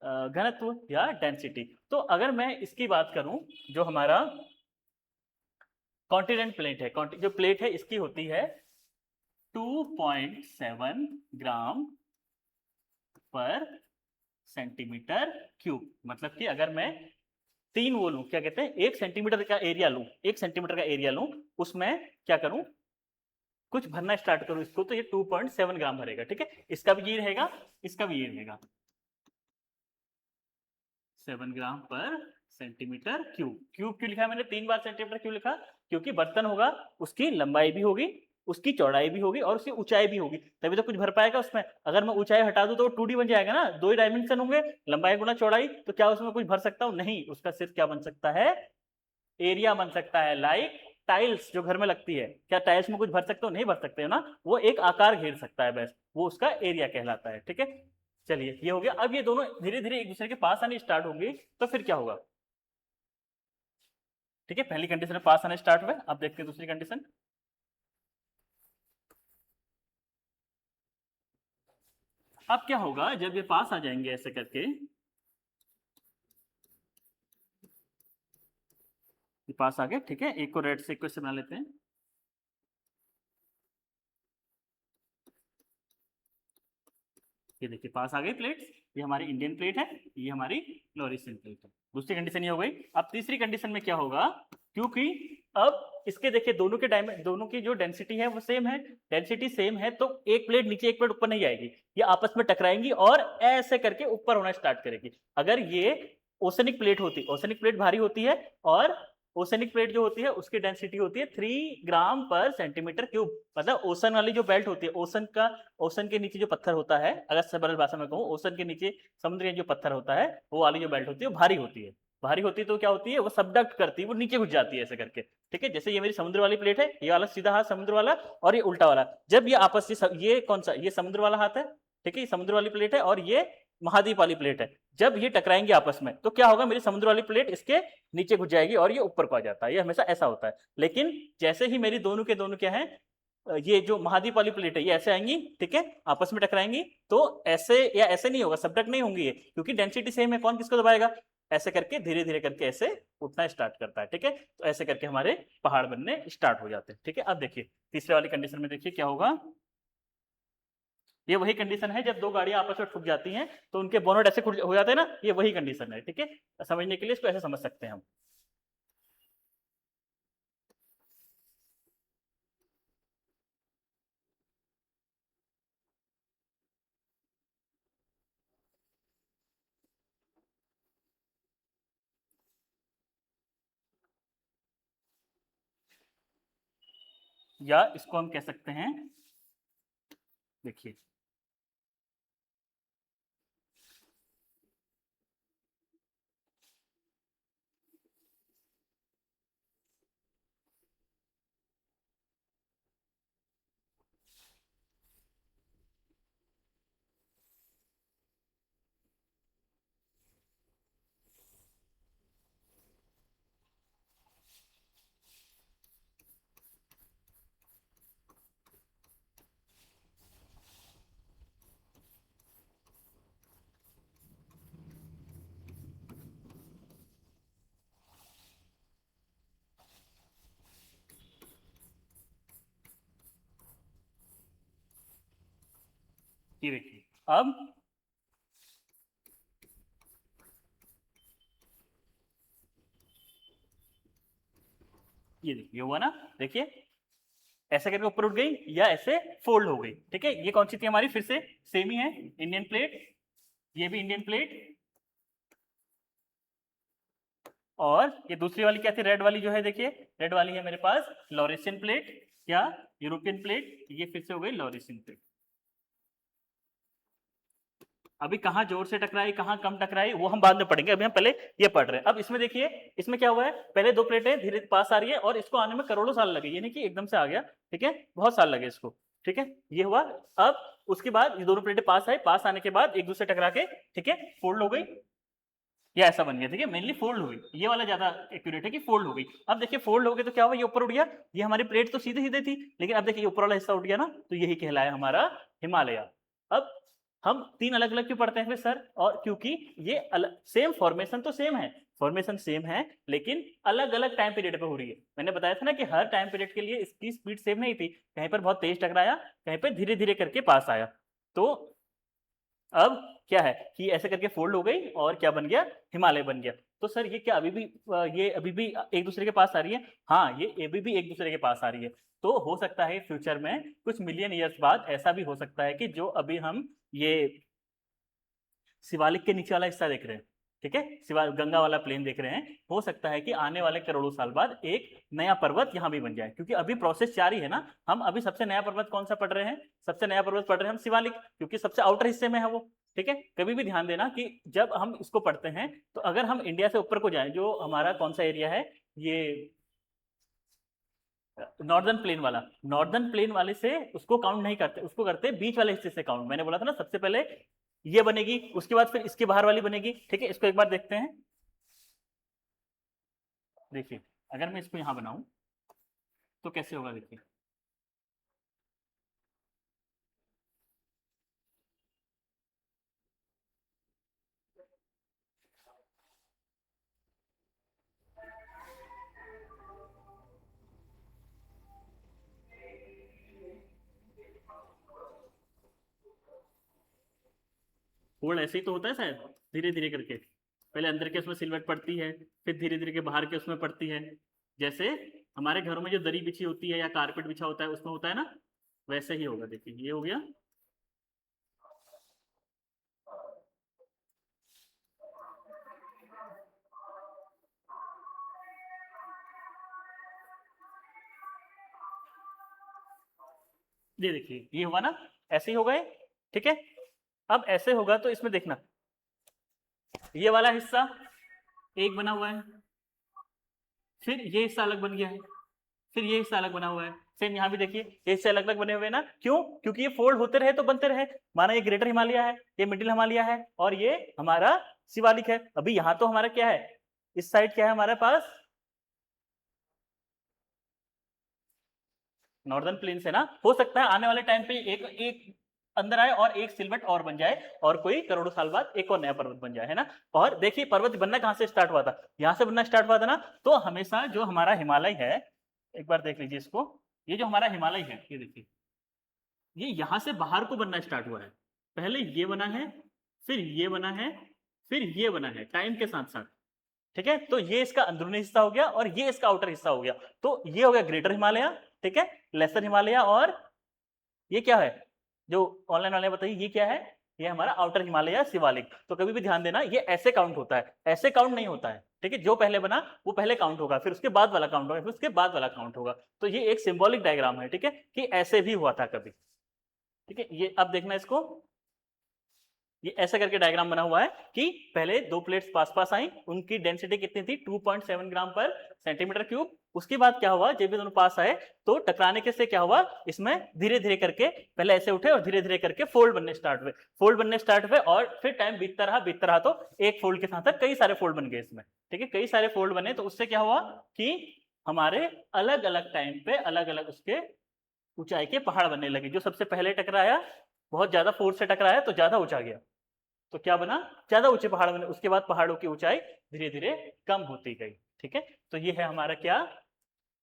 घनत्व या डेंसिटी। तो अगर मैं इसकी बात करूं, जो हमारा कॉन्टिनेंट प्लेट है, जो प्लेट है इसकी होती है 2.7 ग्राम पर सेंटीमीटर क्यूब। मतलब कि अगर मैं तीन वो लूं, क्या कहते हैं, 1 सेंटीमीटर का एरिया लूं, 1 सेंटीमीटर का एरिया लूं, उसमें क्या करूं, कुछ भरना स्टार्ट करूं इसको, तो ये 2.7 ग्राम भरेगा। ठीक है, इसका भी ये रहेगा, इसका भी ये रहेगा, 7 ग्राम पर सेंटीमीटर क्यूब। क्यूब क्यों लिखा है मैंने 3 बार सेंटीमीटर क्यों लिखा, क्योंकि बर्तन होगा उसकी लंबाई भी होगी, उसकी चौड़ाई भी होगी और उसकी ऊंचाई भी होगी, तभी तो कुछ भर पाएगा उसमें। अगर मैं ऊंचाई हटा दूं तो 2D बन जाएगा ना, दो ही डायमेंशन होंगे, लंबाई गुना चौड़ाई, तो क्या उसमें कुछ भर सकता हूं? नहीं, उसका सिर्फ क्या बन सकता है, एरिया बन सकता है। लाइक टाइल्स जो घर में लगती है, क्या टाइल्स में कुछ भर सकते हो? नहीं भर सकते हो ना, वो एक आकार घेर सकता है बस, वो उसका एरिया कहलाता है। ठीक है, चलिए ये हो गया। अब ये दोनों धीरे धीरे एक दूसरे के पास आने स्टार्ट होंगे, तो फिर क्या होगा? ठीक है, पहली कंडीशन में पास आने स्टार्ट हुए, अब देखते हैं दूसरी कंडीशन। अब क्या होगा जब ये पास आ जाएंगे ऐसे करके, ये पास आ गए। ठीक है, एक को रेड से एक को इससे बना लेते हैं। ये देखिए पास आ गई प्लेट्स, ये हमारी इंडियन प्लेट है, ये हमारी लॉरेशियन प्लेट है। दूसरी कंडीशन ये हो गई। अब तीसरी कंडीशन में क्या होगा, क्योंकि अब इसके देखिए दोनों के दोनों की जो डेंसिटी है वो सेम है, डेंसिटी सेम है, तो एक प्लेट नीचे एक प्लेट ऊपर नहीं जाएगी, ये आपस में टकराएंगी और ऐसे करके ऊपर होना स्टार्ट करेगी। अगर ये ओसेनिक प्लेट होती, ओसेनिक प्लेट भारी होती है और ओसेनिक प्लेट जो होती है उसकी डेंसिटी होती है 3 ग्राम पर सेंटीमीटर क्यूब। मतलब ओसन वाली जो बेल्ट होती है, ओसन का, ओसन के नीचे जो पत्थर होता है, अगर सरल भाषा में कहूँ, ओसन के नीचे समुद्र के जो पत्थर होता है वो वाली जो बेल्ट होती है वो भारी होती है। भारी होती है तो क्या होती है, वो सबडक्ट करती है, वो नीचे घुस जाती है ऐसे करके। ठीक है, जैसे ये मेरी समुद्र वाली प्लेट है, ये वाला सीधा हाथ समुद्र वाला और ये उल्टा वाला, जब ये आपस से ये कौन सा, ये समुद्र वाला हाथ है, ठीक है, ये समुद्र वाली प्लेट है और ये महाद्वीप वाली प्लेट है, जब ये टकराएंगे आपस में तो क्या होगा, मेरी समुद्र वाली प्लेट इसके नीचे घुस जाएगी और ये ऊपर को आ जाता है। ये हमेशा ऐसा होता है। लेकिन जैसे ही मेरी दोनों के दोनों क्या है, ये जो महाद्वीप वाली प्लेट है ये ऐसे आएंगी, ठीक है, आपस में टकराएंगी, तो ऐसे या ऐसे नहीं होगा, सबडक्ट नहीं होंगी ये, क्योंकि डेंसिटी सेम है, कौन किसको दबाएगा, ऐसे करके धीरे धीरे करके ऐसे उठना स्टार्ट करता है, ठीक है, तो ऐसे करके हमारे पहाड़ बनने स्टार्ट हो जाते हैं, ठीक है। अब देखिए तीसरे वाली कंडीशन में देखिए क्या होगा, ये वही कंडीशन है जब दो गाड़ियां आपस में ठुक जाती हैं तो उनके बोनट ऐसे हो जाते हैं ना, ये वही कंडीशन है, ठीक है, समझने के लिए इसको ऐसे समझ सकते हैं हम। या इसको हम कह सकते हैं, देखिए ये देखिए अब ये देखिए हुआ ना, देखिए ऐसे करके ऊपर उठ गई या ऐसे फोल्ड हो गई, ठीक है, ये कौन सी थी हमारी, फिर से सेम ही है, इंडियन प्लेट, ये भी इंडियन प्लेट, और ये दूसरी वाली क्या थी, रेड वाली जो है, देखिए रेड वाली है मेरे पास लॉरेशियन प्लेट या यूरोपियन प्लेट, ये फिर से हो गई लॉरेशियन प्लेट। अभी कहाँ जोर से टकराई कहाँ कम टकराई वो हम बाद में पढ़ेंगे, अभी हम पहले ये पढ़ रहे हैं। अब इसमें देखिए इसमें क्या हुआ है, पहले दो प्लेटें धीरे पास आ रही है और इसको आने में करोड़ों साल लगे, ये नहीं कि एकदम से आ गया, ठीक है, बहुत साल लगे इसको, ठीक है, ये हुआ। अब उसके बाद ये दोनों प्लेटें पास आई, पास आने के बाद एक दूसरे टकरा के, ठीक है, फोल्ड हो गई, या ऐसा बन गया, ठीक है, मेनली फोल्ड हो गई, ये वाला ज्यादा एक्यूरेट है कि फोल्ड हो गई। अब देखिए फोल्ड हो गई तो क्या हुआ, ये ऊपर उठ गया, ये हमारी प्लेट तो सीधे सीधे थी, लेकिन अब देखिए ऊपर वाला हिस्सा उठ गया ना, तो यही कहलाया हमारा हिमालय। अब हम तीन अलग अलग क्यों पढ़ते हैं फिर सर, और क्योंकि ये अलग, सेम फॉर्मेशन तो सेम है, फॉर्मेशन सेम है, लेकिन अलग अलग टाइम पीरियड पे हो रही है। मैंने बताया था ना कि हर टाइम पीरियड के लिए इसकी स्पीड सेम नहीं थी, कहीं पर बहुत तेज टकराया, कहीं पर धीरे धीरे करके पास आया। तो अब क्या है कि ऐसे करके फोल्ड हो गई और क्या बन गया, हिमालय बन गया। तो सर ये क्या अभी भी ये अभी भी एक दूसरे के पास आ रही है, हाँ ये अभी भी एक दूसरे के पास आ रही है। तो हो सकता है फ्यूचर में कुछ मिलियन ईयर्स बाद ऐसा भी हो सकता है कि जो अभी हम ये शिवालिक के नीचे वाला हिस्सा देख रहे हैं, ठीक है, शिवा गंगा वाला प्लेन देख रहे हैं, हो सकता है कि आने वाले करोड़ों साल बाद एक नया पर्वत यहाँ भी बन जाए, क्योंकि अभी प्रोसेस जारी है ना। हम अभी सबसे नया पर्वत कौन सा पढ़ रहे हैं, सबसे नया पर्वत पढ़ रहे हैं हम शिवालिक, क्योंकि सबसे आउटर हिस्से में है वो, ठीक है। कभी भी ध्यान देना कि जब हम इसको पढ़ते हैं तो अगर हम इंडिया से ऊपर को जाएं, जो हमारा कौन सा एरिया है, ये नॉर्दर्न प्लेन वाला, नॉर्दर्न प्लेन वाले से उसको काउंट नहीं करते, उसको करते बीच वाले हिस्से से काउंट। मैंने बोला था ना सबसे पहले ये बनेगी, उसके बाद फिर इसके बाहर वाली बनेगी, ठीक है। इसको एक बार देखते हैं, देखिए अगर मैं इसको यहां बनाऊं तो कैसे होगा, देखिए फोल्ड ऐसे ही तो होता है शायद, धीरे धीरे करके, पहले अंदर के उसमें सिलवट पड़ती है, फिर धीरे धीरे के बाहर के उसमें पड़ती है, जैसे हमारे घरों में जो दरी बिछी होती है या कारपेट बिछा होता है उसमें होता है ना, वैसे ही होगा। देखिए ये हो गया, ये देखिए ये हुआ ना, ऐसे ही हो गए, ठीक है। अब ऐसे होगा तो इसमें देखना, ये वाला हिस्सा एक बना हुआ है, फिर ये हिस्सा अलग बन गया है, फिर ये हिस्सा अलग बना हुआ है, सेम यहाँ भी देखिए ये हिस्से अलग अलग बने हुए हैं ना, क्यों, क्योंकि ये फोल्ड होते रहे तो बनते रहे। माना ये ग्रेटर हिमालय है, ये मिडिल हिमालय है, और ये हमारा शिवालिक है। अभी यहाँ तो हमारा क्या है, इस साइड क्या है हमारे पास, नॉर्दर्न प्लेन से ना, हो सकता है आने वाले टाइम पे एक एक अंदर आए और एक सिलवट और बन जाए और कोई करोड़ों साल बाद एक और नया पर्वत बन जाए, है ना। और देखिए पर्वत बनना कहां से स्टार्ट हुआ था, यहां से बनना स्टार्ट हुआ था ना। तो हमेशा जो हमारा हिमालय है, एक बार देख लीजिए इसको, ये जो हमारा हिमालय है, ये देखिए, ये यहां से बाहर को बनना स्टार्ट हुआ है। पहले ये बना है, फिर ये बना है, फिर ये बना है, टाइम के साथ साथ। ठीक है, तो ये इसका अंदरूनी हिस्सा हो गया और ये इसका आउटर हिस्सा हो गया। तो ये हो गया ग्रेटर हिमालय, ठीक है, लेसर हिमालय, और ये क्या है जो ऑनलाइन वाले बताइए, ये क्या है, ये हमारा आउटर हिमालय या शिवालिक। तो कभी भी ध्यान देना, ये ऐसे काउंट होता है, ऐसे काउंट नहीं होता है, ठीक है। जो पहले बना वो पहले काउंट होगा, फिर उसके बाद वाला काउंट होगा, फिर उसके बाद वाला काउंट होगा। तो ये एक सिंबॉलिक डायग्राम है, ठीक है, कि ऐसे भी हुआ था कभी। ठीक है, ये अब देखना इसको, ये ऐसा करके डायग्राम बना हुआ है कि पहले दो प्लेट्स पास पास आई, उनकी डेंसिटी कितनी थी, 2.7 ग्राम पर सेंटीमीटर क्यूब। उसके बाद क्या हुआ, जब भी दोनों पास आए तो टकराने के से क्या हुआ, इसमें धीरे धीरे करके पहले ऐसे उठे और धीरे धीरे करके फोल्ड बनने स्टार्ट हुए, फोल्ड बनने स्टार्ट हुए, और फिर टाइम बीतता रहा तो एक फोल्ड के साथ साथ कई सारे फोल्ड बन गए इसमें। ठीक है, कई सारे फोल्ड बने, तो उससे क्या हुआ कि हमारे अलग अलग टाइम पे अलग अलग उसके ऊंचाई के पहाड़ बनने लगे। जो सबसे पहले टकराया, बहुत ज्यादा फोर्स से टकराया तो ज्यादा ऊंचा गया, तो क्या बना, ज्यादा ऊंचे पहाड़ बने। उसके बाद पहाड़ों की ऊंचाई धीरे धीरे कम होती गई। ठीक है, तो ये है हमारा क्या,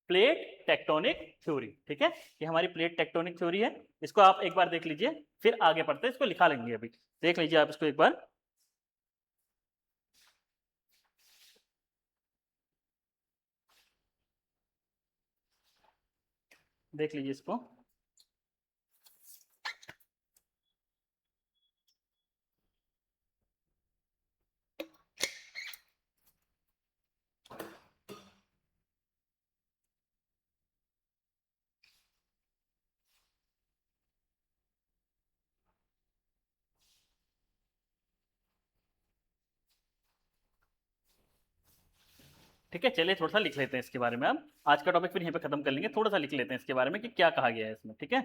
प्लेट टेक्टोनिक थ्योरी। ठीक है, ये हमारी प्लेट टेक्टोनिक थ्योरी है। इसको आप एक बार देख लीजिए, फिर आगे पढ़ते हैं, इसको लिखा लेंगे अभी। देख लीजिए आप इसको एक बार, देख लीजिए इसको। ठीक है, चलिए थोड़ा सा लिख लेते हैं इसके बारे में। हम आज का टॉपिक फिर यहीं पे खत्म कर लेंगे, थोड़ा सा लिख लेते हैं इसके बारे में कि क्या कहा गया है इसमें। ठीक है,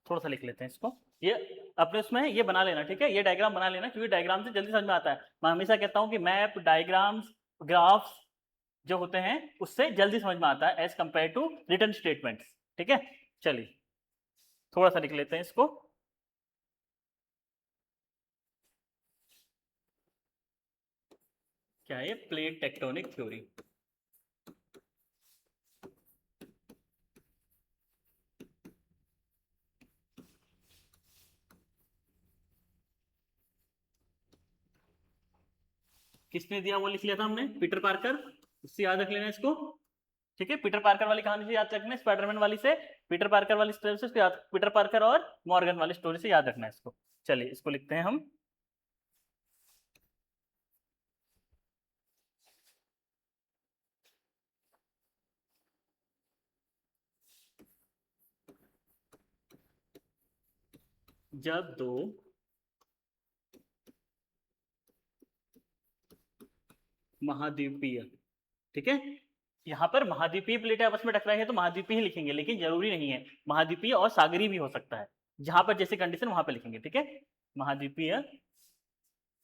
थोड़ा सा लिख लेते हैं इसको। ये अपने उसमें ये बना लेना, ठीक है, ये डायग्राम बना लेना, क्योंकि डायग्राम से जल्दी समझ में आता है। मैं हमेशा कहता हूँ कि मैप, डायग्राम्स, ग्राफ्स जो होते हैं उससे जल्दी समझ में आता है as compare to written statements. ठीक है, चलिए थोड़ा सा लिख लेते हैं इसको। क्या है, प्लेट टेक्टोनिक थ्योरी। किसने दिया वो लिख लिया था हमने, पीटर पार्कर, उससे याद रख लेना इसको। ठीक है, पीटर पार्कर वाली कहानी से याद रखना, स्पाइडरमैन वाली से, पीटर पार्कर वाली स्टोरी से इसको याद, पीटर पार्कर और मॉर्गन वाली स्टोरी से याद रखना है इसको। चलिए इसको लिखते हैं हम। जब दो महाद्वीपीय, ठीक है, यहाँ पर महाद्वीपीय प्लेटें आपस में टकराई है तो महाद्वीपीय ही लिखेंगे, लेकिन जरूरी नहीं है, महाद्वीपीय और सागरी भी हो सकता है। जहां पर जैसे कंडीशन वहां पर लिखेंगे। ठीक है, महाद्वीपीय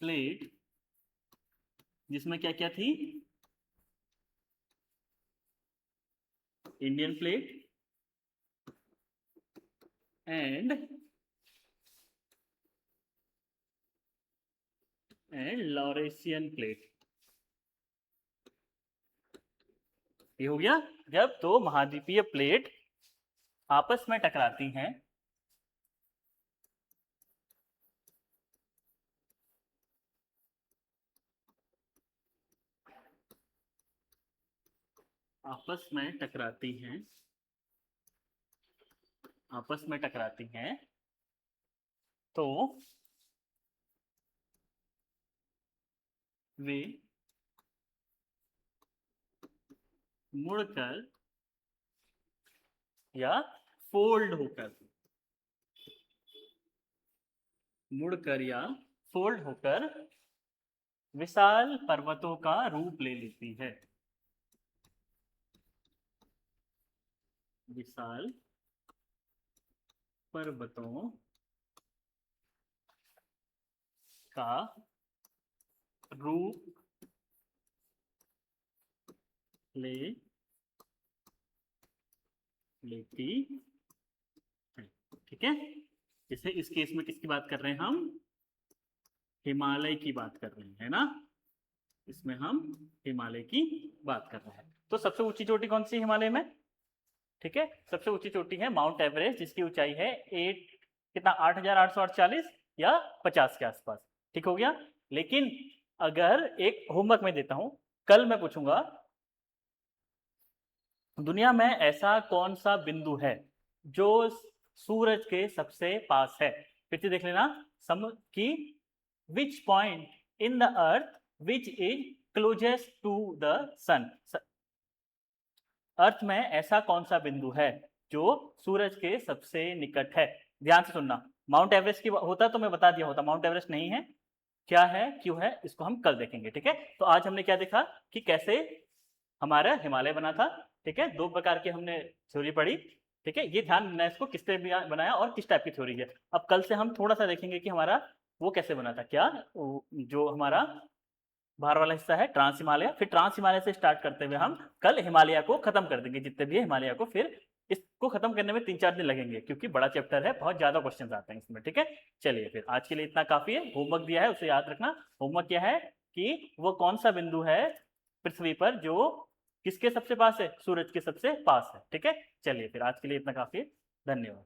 प्लेट, जिसमें क्या क्या थी, Indian plate and Laurentian plate. ये हो गया, जब दो महाद्वीपीय प्लेट आपस में टकराती हैं, आपस में टकराती हैं, आपस में टकराती हैं, तो वे मुड़कर या फोल्ड होकर, मुड़कर या फोल्ड होकर विशाल पर्वतों का रूप ले लेती है, विशाल पर्वतों का रूप ले लेती है। ठीक है, जैसे इस केस में किसकी बात कर रहे हैं हम? हिमालय की बात कर रहे हैं, है ना? इसमें हम हिमालय की बात कर रहे हैं। तो सबसे ऊंची चोटी कौन सी है हिमालय में? ठीक है, सबसे ऊंची चोटी है माउंट एवरेस्ट, जिसकी ऊंचाई है 8,848 या 50 के आसपास। ठीक हो गया। लेकिन अगर एक होमवर्क में देता हूं, कल मैं पूछूंगा दुनिया में ऐसा कौन सा बिंदु है जो सूरज के सबसे पास है? फिर से देख लेना, सम की which point in the earth which is closest to the sun. Earth में ऐसा कौन सा बिंदु है जो सूरज के सबसे निकट है? ध्यान से सुनना, माउंट एवरेस्ट की होता तो मैं बता दिया होता, माउंट एवरेस्ट नहीं है। क्या है, क्यों है, इसको हम कल देखेंगे। ठीक है, तो आज हमने क्या देखा कि कैसे हमारा हिमालय बना था। ठीक है, दो प्रकार की हमने थ्योरी पढ़ी। ठीक है, ये ध्यान देना इसको, किसने बनाया और किस टाइप की थ्योरी है। अब कल से हम थोड़ा सा देखेंगे कि हमारा वो कैसे बना था, क्या जो हमारा बाहर वाला हिस्सा है ट्रांस हिमालय, फिर ट्रांस हिमालय से स्टार्ट करते हुए हम कल हिमालय को खत्म कर देंगे, जितने भी है हिमालय को। फिर इसको खत्म करने में 3-4 दिन लगेंगे, क्योंकि बड़ा चैप्टर है, बहुत ज्यादा क्वेश्चंस आते हैं इसमें। ठीक है, चलिए फिर आज के लिए इतना काफी है। होमवर्क दिया है उसे याद रखना। होमवर्क क्या है कि वो कौन सा बिंदु है पृथ्वी पर जो किसके सबसे पास है? सूरज के सबसे पास है। ठीक है, चलिए फिर आज के लिए इतना काफी है। धन्यवाद।